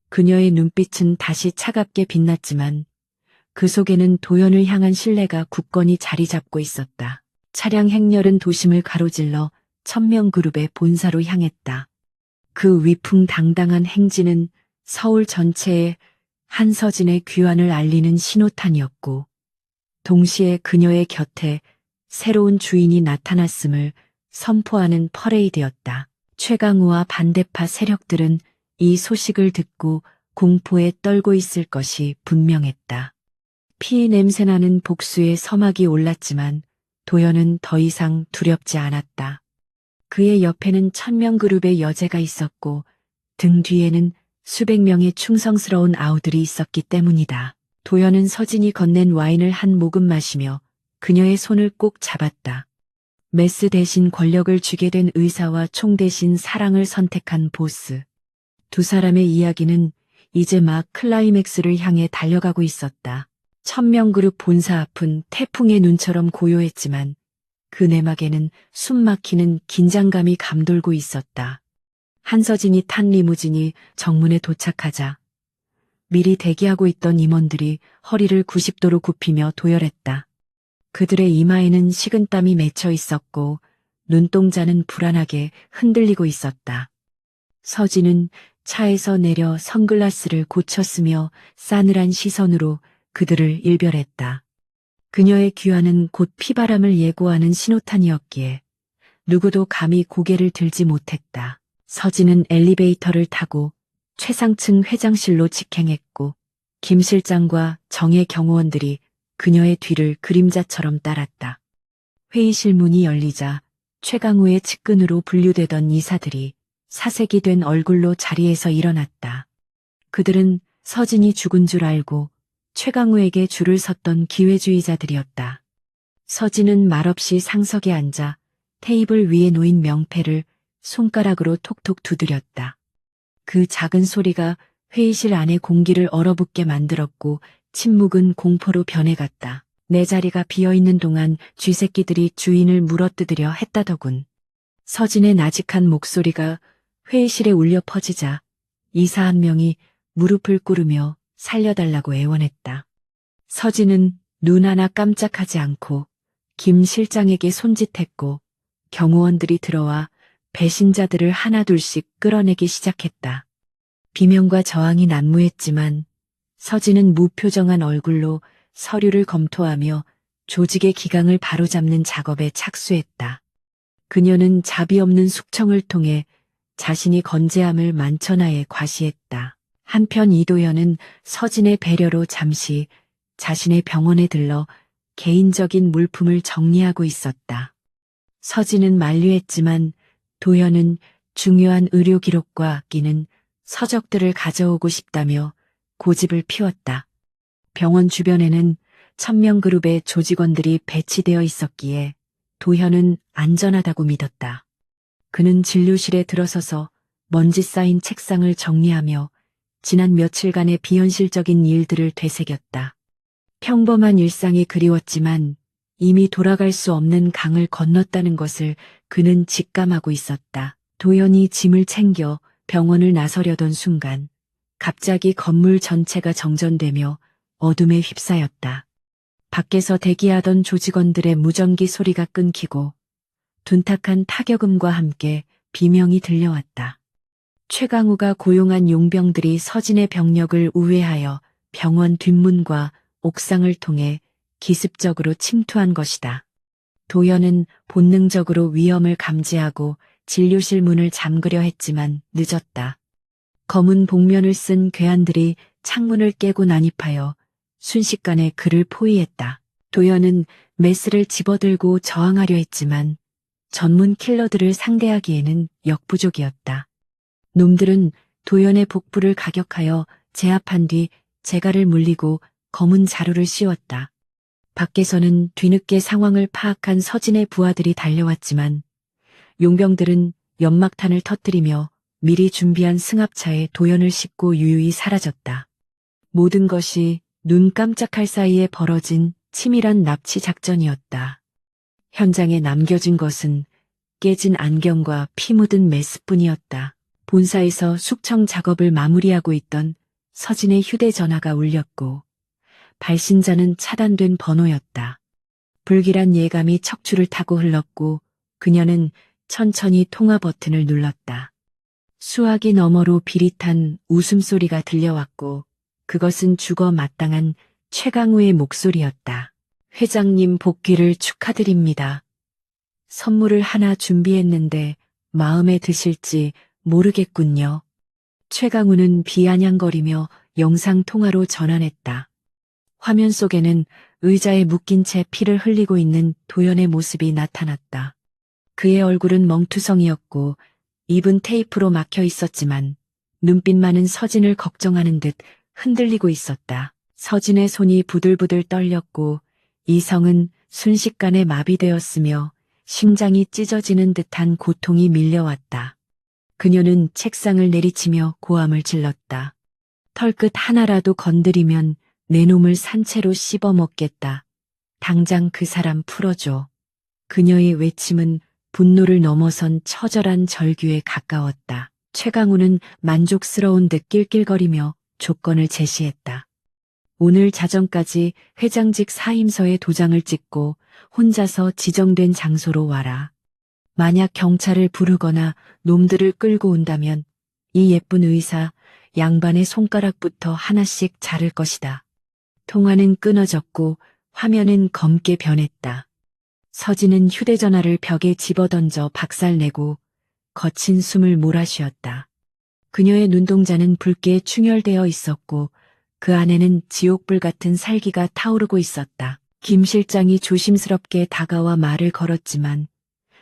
그녀의 눈빛은 다시 차갑게 빛났지만 그 속에는 도연을 향한 신뢰가 굳건히 자리 잡고 있었다. 차량 행렬은 도심을 가로질러 천명그룹의 본사로 향했다. 그 위풍당당한 행진은 서울 전체에 한서진의 귀환을 알리는 신호탄이었고 동시에 그녀의 곁에 새로운 주인이 나타났음을 선포하는 퍼레이드였다. 최강우와 반대파 세력들은 이 소식을 듣고 공포에 떨고 있을 것이 분명했다. 피 냄새나는 복수의 서막이 올랐지만 도연은 더 이상 두렵지 않았다. 그의 옆에는 천명그룹의 여제가 있었고 등 뒤에는 수백 명의 충성스러운 아우들이 있었기 때문이다. 도연은 서진이 건넨 와인을 한 모금 마시며 그녀의 손을 꼭 잡았다. 메스 대신 권력을 쥐게 된 의사와 총 대신 사랑을 선택한 보스. 두 사람의 이야기는 이제 막 클라이맥스를 향해 달려가고 있었다. 천명그룹 본사 앞은 태풍의 눈처럼 고요했지만 그 내막에는 숨막히는 긴장감이 감돌고 있었다. 한서진이 탄 리무진이 정문에 도착하자 미리 대기하고 있던 임원들이 허리를 90도로 굽히며 도열했다. 그들의 이마에는 식은땀이 맺혀 있었고 눈동자는 불안하게 흔들리고 있었다. 서진은 차에서 내려 선글라스를 고쳤으며 싸늘한 시선으로 그들을 일별했다. 그녀의 귀환은 곧 피바람을 예고하는 신호탄이었기에 누구도 감히 고개를 들지 못했다. 서진은 엘리베이터를 타고 최상층 회장실로 직행했고 김 실장과 정의 경호원들이 그녀의 뒤를 그림자처럼 따랐다. 회의실 문이 열리자 최강우의 측근으로 분류되던 이사들이 사색이 된 얼굴로 자리에서 일어났다. 그들은 서진이 죽은 줄 알고 최강우에게 줄을 섰던 기회주의자들이었다. 서진은 말없이 상석에 앉아 테이블 위에 놓인 명패를 손가락으로 톡톡 두드렸다. 그 작은 소리가 회의실 안의 공기를 얼어붙게 만들었고 침묵은 공포로 변해갔다. 내 자리가 비어있는 동안 쥐새끼들이 주인을 물어뜯으려 했다더군. 서진의 나직한 목소리가 회의실에 울려 퍼지자 이사 한 명이 무릎을 꿇으며 살려달라고 애원했다. 서진은 눈 하나 깜짝하지 않고 김 실장에게 손짓했고 경호원들이 들어와 배신자들을 하나둘씩 끌어내기 시작했다. 비명과 저항이 난무했지만 서진은 무표정한 얼굴로 서류를 검토하며 조직의 기강을 바로잡는 작업에 착수했다. 그녀는 자비 없는 숙청을 통해 자신이 건재함을 만천하에 과시했다. 한편 이도현은 서진의 배려로 잠시 자신의 병원에 들러 개인적인 물품을 정리하고 있었다. 서진은 만류했지만 도현은 중요한 의료 기록과 아끼는 서적들을 가져오고 싶다며 고집을 피웠다. 병원 주변에는 천명그룹의 조직원들이 배치되어 있었기에 도현은 안전하다고 믿었다. 그는 진료실에 들어서서 먼지 쌓인 책상을 정리하며 지난 며칠간의 비현실적인 일들을 되새겼다. 평범한 일상이 그리웠지만 이미 돌아갈 수 없는 강을 건넜다는 것을 그는 직감하고 있었다. 도현이 짐을 챙겨 병원을 나서려던 순간 갑자기 건물 전체가 정전되며 어둠에 휩싸였다. 밖에서 대기하던 조직원들의 무전기 소리가 끊기고 둔탁한 타격음과 함께 비명이 들려왔다. 최강우가 고용한 용병들이 서진의 병력을 우회하여 병원 뒷문과 옥상을 통해 기습적으로 침투한 것이다. 도현은 본능적으로 위험을 감지하고 진료실 문을 잠그려 했지만 늦었다. 검은 복면을 쓴 괴한들이 창문을 깨고 난입하여 순식간에 그를 포위했다. 도현은 메스를 집어들고 저항하려 했지만 전문 킬러들을 상대하기에는 역부족이었다. 놈들은 도현의 복부를 가격하여 제압한 뒤 재갈을 물리고 검은 자루를 씌웠다. 밖에서는 뒤늦게 상황을 파악한 서진의 부하들이 달려왔지만 용병들은 연막탄을 터뜨리며 미리 준비한 승합차에 도현을 싣고 유유히 사라졌다. 모든 것이 눈 깜짝할 사이에 벌어진 치밀한 납치 작전이었다. 현장에 남겨진 것은 깨진 안경과 피 묻은 메스뿐이었다. 본사에서 숙청 작업을 마무리하고 있던 서진의 휴대전화가 울렸고 발신자는 차단된 번호였다. 불길한 예감이 척추를 타고 흘렀고 그녀는 천천히 통화 버튼을 눌렀다. 수화기 너머로 비릿한 웃음소리가 들려왔고 그것은 죽어 마땅한 최강우의 목소리였다. 회장님 복귀를 축하드립니다. 선물을 하나 준비했는데 마음에 드실지 모르겠군요. 최강우는 비아냥거리며 영상통화로 전환했다. 화면 속에는 의자에 묶인 채 피를 흘리고 있는 도연의 모습이 나타났다. 그의 얼굴은 멍투성이었고 입은 테이프로 막혀 있었지만 눈빛만은 서진을 걱정하는 듯 흔들리고 있었다. 서진의 손이 부들부들 떨렸고 이성은 순식간에 마비되었으며 심장이 찢어지는 듯한 고통이 밀려왔다. 그녀는 책상을 내리치며 고함을 질렀다. 털끝 하나라도 건드리면 내 놈을 산채로 씹어먹겠다. 당장 그 사람 풀어줘. 그녀의 외침은 분노를 넘어선 처절한 절규에 가까웠다. 최강우는 만족스러운 듯 낄낄거리며 조건을 제시했다. 오늘 자정까지 회장직 사임서에 도장을 찍고 혼자서 지정된 장소로 와라. 만약 경찰을 부르거나 놈들을 끌고 온다면 이 예쁜 의사 양반의 손가락부터 하나씩 자를 것이다. 통화는 끊어졌고 화면은 검게 변했다. 서진은 휴대전화를 벽에 집어던져 박살내고 거친 숨을 몰아쉬었다. 그녀의 눈동자는 붉게 충혈되어 있었고 그 안에는 지옥불 같은 살기가 타오르고 있었다. 김 실장이 조심스럽게 다가와 말을 걸었지만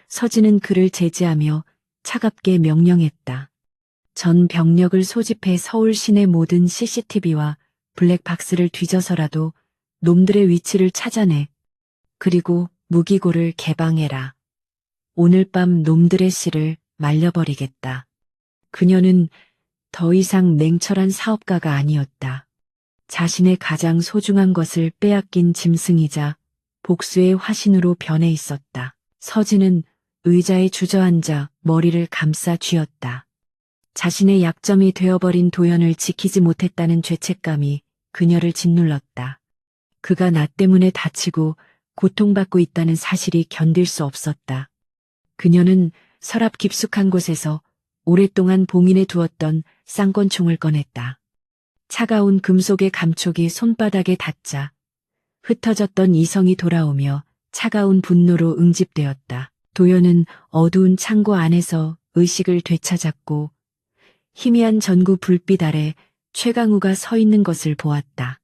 서진은 그를 제지하며 차갑게 명령했다. 전 병력을 소집해 서울 시내 모든 CCTV와 블랙박스를 뒤져서라도 놈들의 위치를 찾아내. 그리고 무기고를 개방해라. 오늘 밤 놈들의 씨를 말려버리겠다. 그녀는 더 이상 냉철한 사업가가 아니었다. 자신의 가장 소중한 것을 빼앗긴 짐승이자 복수의 화신으로 변해 있었다. 서진은 의자에 주저앉아 머리를 감싸 쥐었다. 자신의 약점이 되어버린 도연을 지키지 못했다는 죄책감이 그녀를 짓눌렀다. 그가 나 때문에 다치고 고통받고 있다는 사실이 견딜 수 없었다. 그녀는 서랍 깊숙한 곳에서 오랫동안 봉인해 두었던 쌍권총을 꺼냈다. 차가운 금속의 감촉이 손바닥에 닿자 흩어졌던 이성이 돌아오며 차가운 분노로 응집되었다. 도연은 어두운 창고 안에서 의식을 되찾았고 희미한 전구 불빛 아래 최강우가 서 있는 것을 보았다.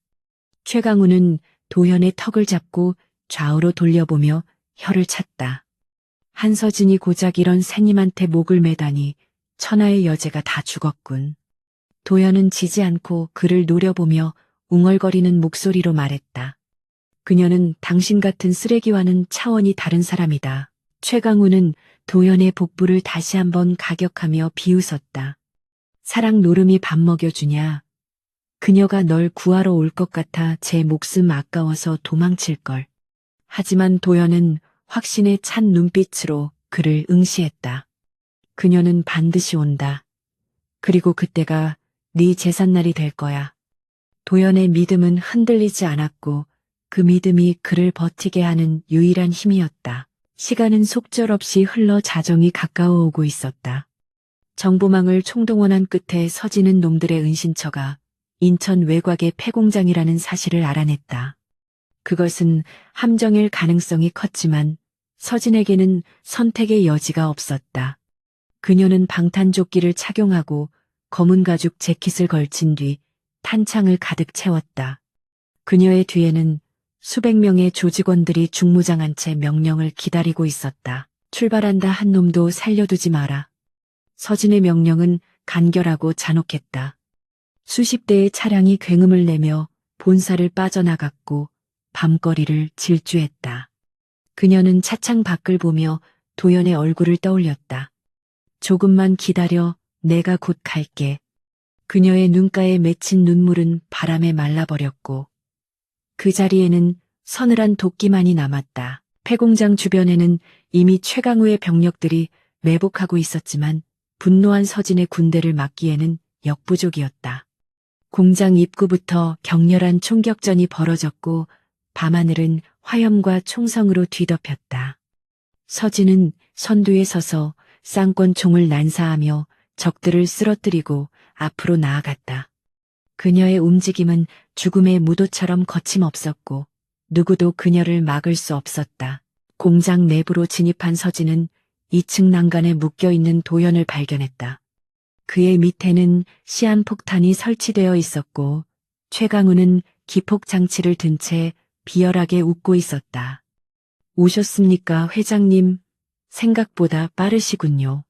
최강우는 도연의 턱을 잡고 좌우로 돌려보며 혀를 찼다. 한서진이 고작 이런 새님한테 목을 매다니 천하의 여제가 다 죽었군. 도연은 지지 않고 그를 노려보며 웅얼거리는 목소리로 말했다. 그녀는 당신 같은 쓰레기와는 차원이 다른 사람이다. 최강우는 도연의 복부를 다시 한번 가격하며 비웃었다. 사랑 노름이 밥 먹여주냐. 그녀가 널 구하러 올 것 같아 제 목숨 아까워서 도망칠걸. 하지만 도연은 확신에 찬 눈빛으로 그를 응시했다. 그녀는 반드시 온다. 그리고 그때가 네 제삿날이 될 거야. 도연의 믿음은 흔들리지 않았고 그 믿음이 그를 버티게 하는 유일한 힘이었다. 시간은 속절없이 흘러 자정이 가까워 오고 있었다. 정보망을 총동원한 끝에 서지는 놈들의 은신처가 인천 외곽의 폐공장이라는 사실을 알아냈다. 그것은 함정일 가능성이 컸지만 서진에게는 선택의 여지가 없었다. 그녀는 방탄조끼를 착용하고 검은 가죽 재킷을 걸친 뒤 탄창을 가득 채웠다. 그녀의 뒤에는 수백 명의 조직원들이 중무장한 채 명령을 기다리고 있었다. 출발한다 한 놈도 살려두지 마라. 서진의 명령은 간결하고 잔혹했다. 수십 대의 차량이 굉음을 내며 본사를 빠져나갔고 밤거리를 질주했다. 그녀는 차창 밖을 보며 도연의 얼굴을 떠올렸다. 조금만 기다려, 내가 곧 갈게. 그녀의 눈가에 맺힌 눈물은 바람에 말라버렸고 그 자리에는 서늘한 도끼만이 남았다. 폐공장 주변에는 이미 최강우의 병력들이 매복하고 있었지만 분노한 서진의 군대를 막기에는 역부족이었다. 공장 입구부터 격렬한 총격전이 벌어졌고 밤하늘은 화염과 총성으로 뒤덮였다. 서진은 선두에 서서 쌍권총을 난사하며 적들을 쓰러뜨리고 앞으로 나아갔다. 그녀의 움직임은 죽음의 무도처럼 거침없었고 누구도 그녀를 막을 수 없었다. 공장 내부로 진입한 서진은 2층 난간에 묶여있는 도연을 발견했다. 그의 밑에는 시한폭탄이 설치되어 있었고 최강우는 기폭장치를 든 채 비열하게 웃고 있었다. 오셨습니까, 회장님? 생각보다 빠르시군요.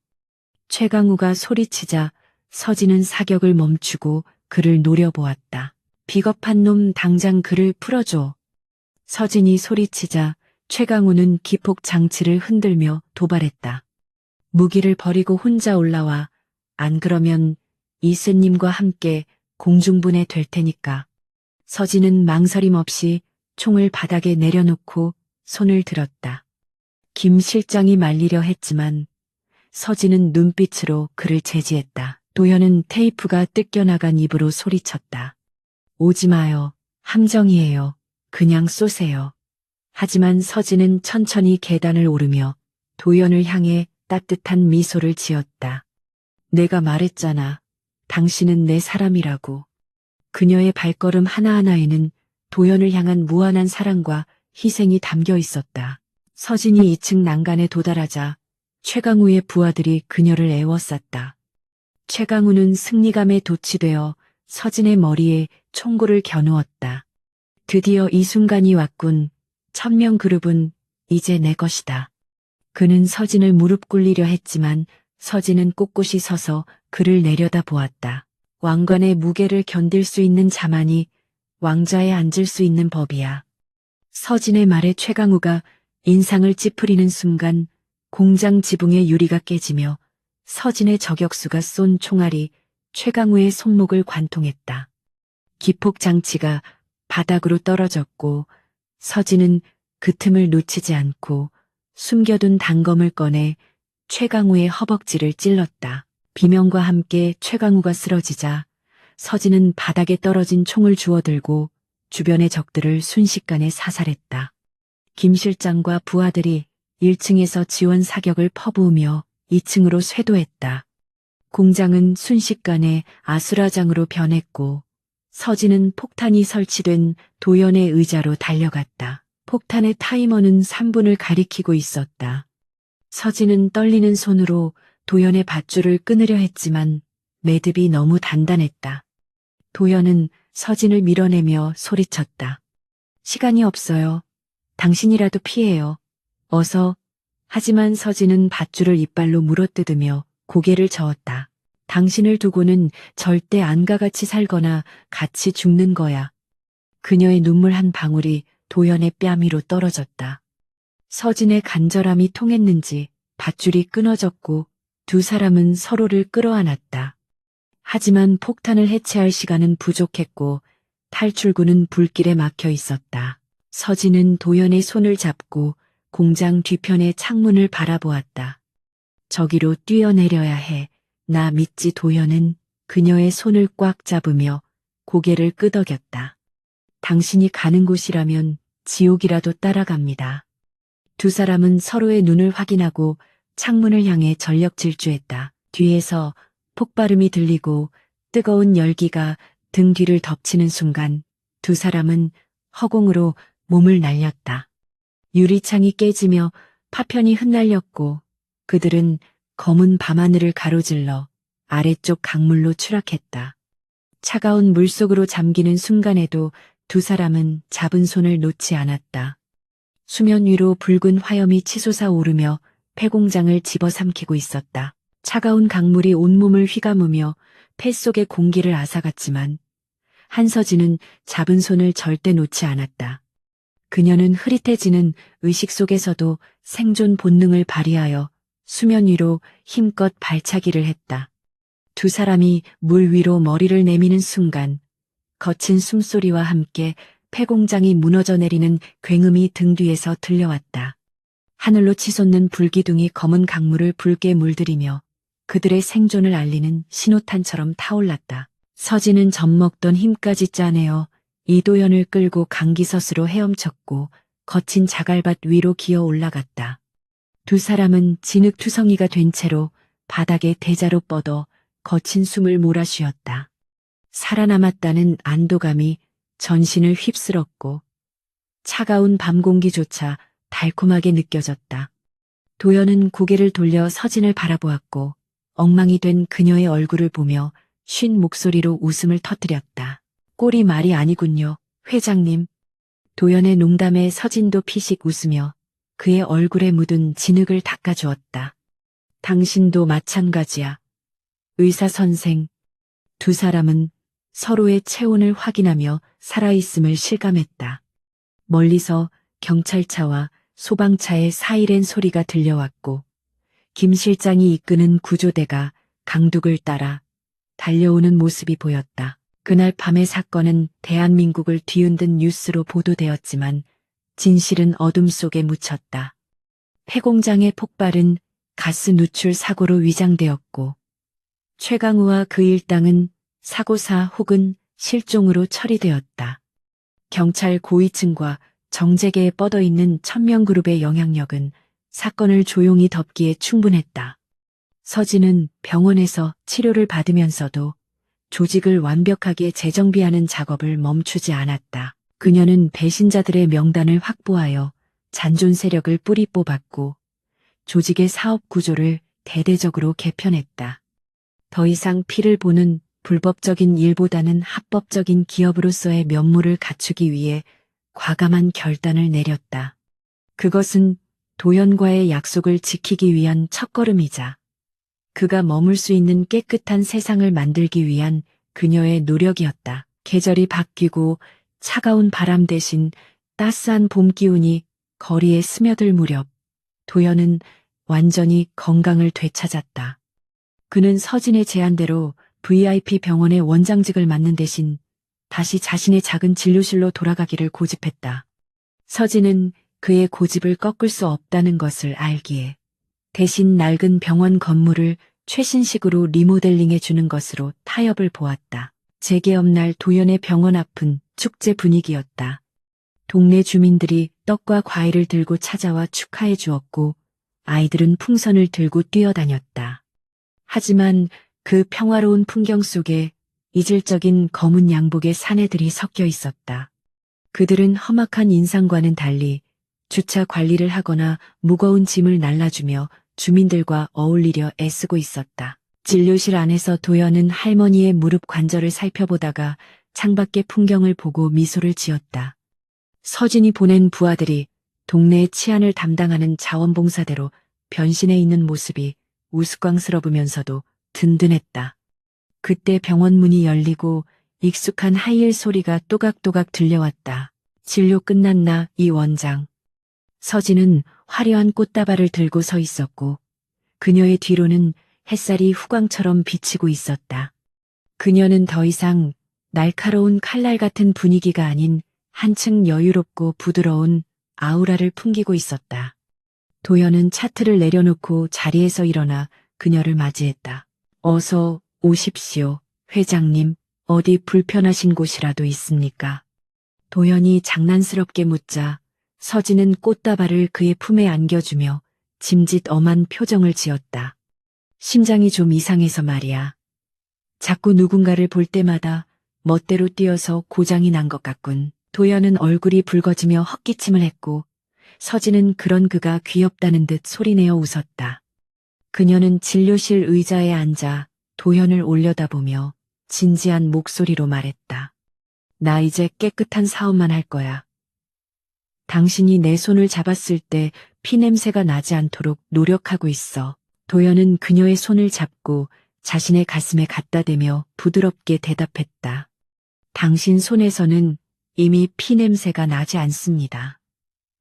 최강우가 소리치자 서진은 사격을 멈추고 그를 노려보았다. 비겁한 놈, 당장 그를 풀어줘. 서진이 소리치자 최강우는 기폭장치를 흔들며 도발했다. 무기를 버리고 혼자 올라와. 안 그러면 이세님과 함께 공중분해 될 테니까. 서진은 망설임 없이 총을 바닥에 내려놓고 손을 들었다. 김 실장이 말리려 했지만 서진은 눈빛으로 그를 제지했다. 도연은 테이프가 뜯겨나간 입으로 소리쳤다. 오지 마요. 함정이에요. 그냥 쏘세요. 하지만 서진은 천천히 계단을 오르며 도연을 향해 따뜻한 미소를 지었다. 내가 말했잖아. 당신은 내 사람이라고. 그녀의 발걸음 하나하나에는 도연을 향한 무한한 사랑과 희생이 담겨 있었다. 서진이 2층 난간에 도달하자 최강우의 부하들이 그녀를 애워쌌다. 최강우는 승리감에 도취되어 서진의 머리에 총구를 겨누었다. 드디어 이 순간이 왔군. 천명그룹은 이제 내 것이다. 그는 서진을 무릎 꿇리려 했지만 서진은 꼿꼿이 서서 그를 내려다 보았다. 왕관의 무게를 견딜 수 있는 자만이 왕좌에 앉을 수 있는 법이야. 서진의 말에 최강우가 인상을 찌푸리는 순간 공장 지붕의 유리가 깨지며 서진의 저격수가 쏜 총알이 최강우의 손목을 관통했다. 기폭 장치가 바닥으로 떨어졌고 서진은 그 틈을 놓치지 않고 숨겨둔 단검을 꺼내 최강우의 허벅지를 찔렀다. 비명과 함께 최강우가 쓰러지자 서진은 바닥에 떨어진 총을 주워들고 주변의 적들을 순식간에 사살했다. 김 실장과 부하들이 1층에서 지원 사격을 퍼부으며 2층으로 쇄도했다. 공장은 순식간에 아수라장으로 변했고 서진은 폭탄이 설치된 도연의 의자로 달려갔다. 폭탄의 타이머는 3분을 가리키고 있었다. 서진은 떨리는 손으로 도연의 밧줄을 끊으려 했지만 매듭이 너무 단단했다. 도연은 서진을 밀어내며 소리쳤다. 시간이 없어요. 당신이라도 피해요. 어서. 하지만 서진은 밧줄을 이빨로 물어뜯으며 고개를 저었다. 당신을 두고는 절대 안과 같이 살거나 같이 죽는 거야. 그녀의 눈물 한 방울이 도연의 뺨 위로 떨어졌다. 서진의 간절함이 통했는지 밧줄이 끊어졌고 두 사람은 서로를 끌어안았다. 하지만 폭탄을 해체할 시간은 부족했고 탈출구는 불길에 막혀 있었다. 서진은 도연의 손을 잡고 공장 뒤편의 창문을 바라보았다. 저기로 뛰어내려야 해. 나 믿지. 도연은 그녀의 손을 꽉 잡으며 고개를 끄덕였다. 당신이 가는 곳이라면 지옥이라도 따라갑니다. 두 사람은 서로의 눈을 확인하고 창문을 향해 전력 질주했다. 뒤에서 폭발음이 들리고 뜨거운 열기가 등 뒤를 덮치는 순간 두 사람은 허공으로 몸을 날렸다. 유리창이 깨지며 파편이 흩날렸고 그들은 검은 밤하늘을 가로질러 아래쪽 강물로 추락했다. 차가운 물속으로 잠기는 순간에도 두 사람은 잡은 손을 놓지 않았다. 수면 위로 붉은 화염이 치솟아 오르며 폐공장을 집어삼키고 있었다. 차가운 강물이 온몸을 휘감으며 폐 속의 공기를 앗아갔지만 한서진은 잡은 손을 절대 놓지 않았다. 그녀는 흐릿해지는 의식 속에서도 생존 본능을 발휘하여 수면 위로 힘껏 발차기를 했다. 두 사람이 물 위로 머리를 내미는 순간 거친 숨소리와 함께 폐공장이 무너져 내리는 굉음이 등 뒤에서 들려왔다. 하늘로 치솟는 불기둥이 검은 강물을 붉게 물들이며 그들의 생존을 알리는 신호탄처럼 타올랐다. 서진은 젖먹던 힘까지 짜내어 이도연을 끌고 강기섯으로 헤엄쳤고 거친 자갈밭 위로 기어 올라갔다. 두 사람은 진흙투성이가 된 채로 바닥에 대자로 뻗어 거친 숨을 몰아쉬었다. 살아남았다는 안도감이 전신을 휩쓸었고 차가운 밤 공기조차 달콤하게 느껴졌다. 도연은 고개를 돌려 서진을 바라보았고 엉망이 된 그녀의 얼굴을 보며 쉰 목소리로 웃음을 터뜨렸다. 꼴이 말이 아니군요, 회장님. 도연의 농담에 서진도 피식 웃으며 그의 얼굴에 묻은 진흙을 닦아주었다. 당신도 마찬가지야. 의사 선생. 두 사람은 서로의 체온을 확인하며 살아있음을 실감했다. 멀리서 경찰차와 소방차의 사이렌 소리가 들려왔고 김 실장이 이끄는 구조대가 강둑을 따라 달려오는 모습이 보였다. 그날 밤의 사건은 대한민국을 뒤흔든 뉴스로 보도되었지만 진실은 어둠 속에 묻혔다. 폐공장의 폭발은 가스 누출 사고로 위장되었고 최강우와 그 일당은 사고사 혹은 실종으로 처리되었다. 경찰 고위층과 정재계에 뻗어있는 천명그룹의 영향력은 사건을 조용히 덮기에 충분했다. 서진은 병원에서 치료를 받으면서도 조직을 완벽하게 재정비하는 작업을 멈추지 않았다. 그녀는 배신자들의 명단을 확보하여 잔존 세력을 뿌리 뽑았고 조직의 사업 구조를 대대적으로 개편했다. 더 이상 피를 보는 불법적인 일보다는 합법적인 기업으로서의 면모를 갖추기 위해 과감한 결단을 내렸다. 그것은 도연과의 약속을 지키기 위한 첫걸음이자 그가 머물 수 있는 깨끗한 세상을 만들기 위한 그녀의 노력이었다. 계절이 바뀌고 차가운 바람 대신 따스한 봄 기운이 거리에 스며들 무렵 도연은 완전히 건강을 되찾았다. 그는 서진의 제안대로 VIP 병원의 원장직을 맡는 대신 다시 자신의 작은 진료실로 돌아가기를 고집했다. 서진은 그의 고집을 꺾을 수 없다는 것을 알기에 대신 낡은 병원 건물을 최신식으로 리모델링해 주는 것으로 타협을 보았다. 재개업 날 도연의 병원 앞은 축제 분위기였다. 동네 주민들이 떡과 과일을 들고 찾아와 축하해 주었고 아이들은 풍선을 들고 뛰어다녔다. 하지만 그 평화로운 풍경 속에 이질적인 검은 양복의 사내들이 섞여 있었다. 그들은 험악한 인상과는 달리 주차 관리를 하거나 무거운 짐을 날라주며 주민들과 어울리려 애쓰고 있었다. 진료실 안에서 도연은 할머니의 무릎 관절을 살펴보다가 창밖의 풍경을 보고 미소를 지었다. 서진이 보낸 부하들이 동네의 치안을 담당하는 자원봉사대로 변신해 있는 모습이 우스꽝스러우면서도 든든했다. 그때 병원 문이 열리고 익숙한 하이힐 소리가 또각또각 들려왔다. 진료 끝났나, 이 원장. 서진은 화려한 꽃다발을 들고 서 있었고 그녀의 뒤로는 햇살이 후광처럼 비치고 있었다. 그녀는 더 이상 날카로운 칼날 같은 분위기가 아닌 한층 여유롭고 부드러운 아우라를 풍기고 있었다. 도연은 차트를 내려놓고 자리에서 일어나 그녀를 맞이했다. 어서 오십시오, 회장님. 어디 불편하신 곳이라도 있습니까? 도연이 장난스럽게 묻자 서진은 꽃다발을 그의 품에 안겨주며 짐짓 엄한 표정을 지었다. 심장이 좀 이상해서 말이야. 자꾸 누군가를 볼 때마다 멋대로 뛰어서 고장이 난 것 같군. 도연은 얼굴이 붉어지며 헛기침을 했고 서진은 그런 그가 귀엽다는 듯 소리내어 웃었다. 그녀는 진료실 의자에 앉아 도연을 올려다보며 진지한 목소리로 말했다. 나 이제 깨끗한 사업만 할 거야. 당신이 내 손을 잡았을 때 피냄새가 나지 않도록 노력하고 있어. 도연은 그녀의 손을 잡고 자신의 가슴에 갖다 대며 부드럽게 대답했다. 당신 손에서는 이미 피냄새가 나지 않습니다.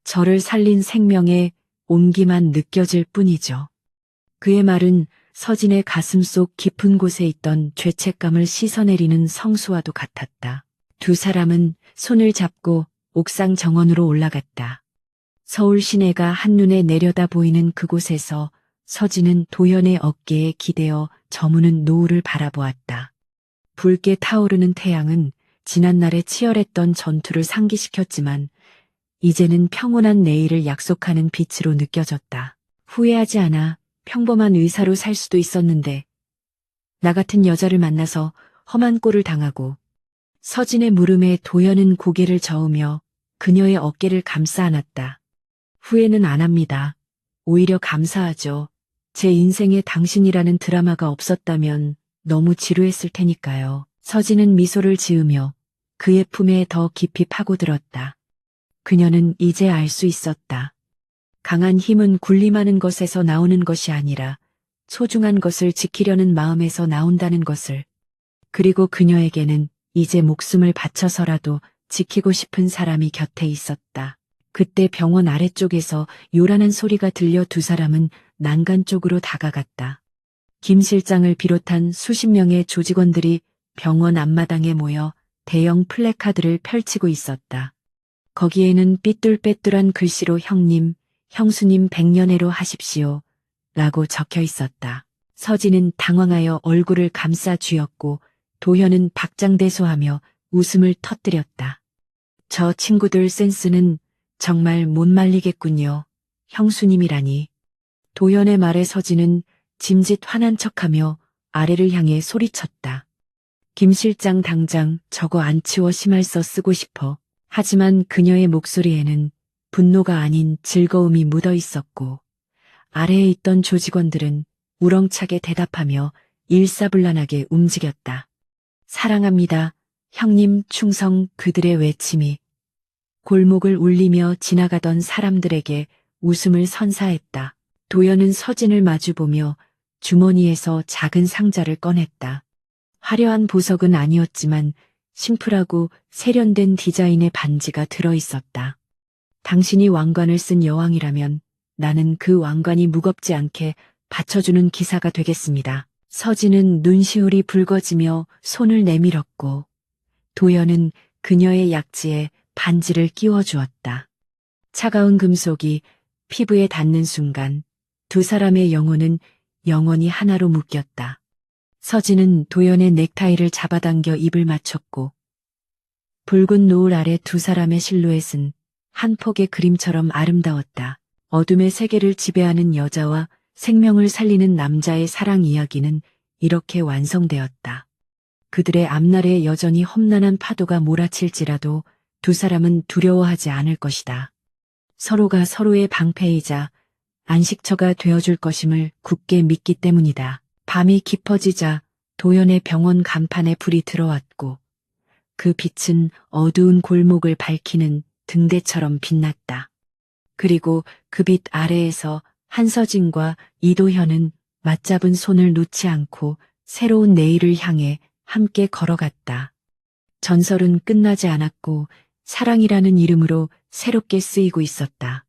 저를 살린 생명의 온기만 느껴질 뿐이죠. 그의 말은 서진의 가슴 속 깊은 곳에 있던 죄책감을 씻어내리는 성수와도 같았다. 두 사람은 손을 잡고 옥상 정원으로 올라갔다. 서울 시내가 한눈에 내려다 보이는 그곳에서 서진은 도연의 어깨에 기대어 저무는 노을을 바라보았다. 붉게 타오르는 태양은 지난날의 치열했던 전투를 상기시켰지만 이제는 평온한 내일을 약속하는 빛으로 느껴졌다. 후회하지 않아. 평범한 의사로 살 수도 있었는데 나 같은 여자를 만나서 험한 꼴을 당하고. 서진의 물음에 도연은 고개를 저으며 그녀의 어깨를 감싸 안았다. 후회는 안 합니다. 오히려 감사하죠. 제 인생에 당신이라는 드라마가 없었다면 너무 지루했을 테니까요. 서진은 미소를 지으며 그의 품에 더 깊이 파고들었다. 그녀는 이제 알 수 있었다. 강한 힘은 군림하는 것에서 나오는 것이 아니라 소중한 것을 지키려는 마음에서 나온다는 것을. 그리고 그녀에게는 이제 목숨을 바쳐서라도 지키고 싶은 사람이 곁에 있었다. 그때 병원 아래쪽에서 요란한 소리가 들려 두 사람은 난간 쪽으로 다가갔다. 김 실장을 비롯한 수십 명의 조직원들이 병원 앞마당에 모여 대형 플래카드를 펼치고 있었다. 거기에는 삐뚤빼뚤한 글씨로 형님, 형수님 100년해로 하십시오 라고 적혀 있었다. 서진은 당황하여 얼굴을 감싸 쥐었고 도현은 박장대소하며 웃음을 터뜨렸다. 저 친구들 센스는 정말 못 말리겠군요. 형수님이라니. 도현의 말에 서진은 짐짓 화난 척하며 아래를 향해 소리쳤다. 김 실장 당장 저거 안 치워 심할서 쓰고 싶어. 하지만 그녀의 목소리에는 분노가 아닌 즐거움이 묻어 있었고 아래에 있던 조직원들은 우렁차게 대답하며 일사불란하게 움직였다. 사랑합니다. 형님 충성. 그들의 외침이 골목을 울리며 지나가던 사람들에게 웃음을 선사했다. 도연은 서진을 마주보며 주머니에서 작은 상자를 꺼냈다. 화려한 보석은 아니었지만 심플하고 세련된 디자인의 반지가 들어있었다. 당신이 왕관을 쓴 여왕이라면 나는 그 왕관이 무겁지 않게 받쳐주는 기사가 되겠습니다. 서진은 눈시울이 붉어지며 손을 내밀었고 도연은 그녀의 약지에 반지를 끼워주었다. 차가운 금속이 피부에 닿는 순간 두 사람의 영혼은 영원히 하나로 묶였다. 서진은 도연의 넥타이를 잡아당겨 입을 맞췄고 붉은 노을 아래 두 사람의 실루엣은 한 폭의 그림처럼 아름다웠다. 어둠의 세계를 지배하는 여자와 생명을 살리는 남자의 사랑 이야기는 이렇게 완성되었다. 그들의 앞날에 여전히 험난한 파도가 몰아칠지라도 두 사람은 두려워하지 않을 것이다. 서로가 서로의 방패이자 안식처가 되어줄 것임을 굳게 믿기 때문이다. 밤이 깊어지자 도연의 병원 간판에 불이 들어왔고 그 빛은 어두운 골목을 밝히는 등대처럼 빛났다. 그리고 그 빛 아래에서 한서진과 이도현은 맞잡은 손을 놓지 않고 새로운 내일을 향해 함께 걸어갔다. 전설은 끝나지 않았고 사랑이라는 이름으로 새롭게 쓰이고 있었다.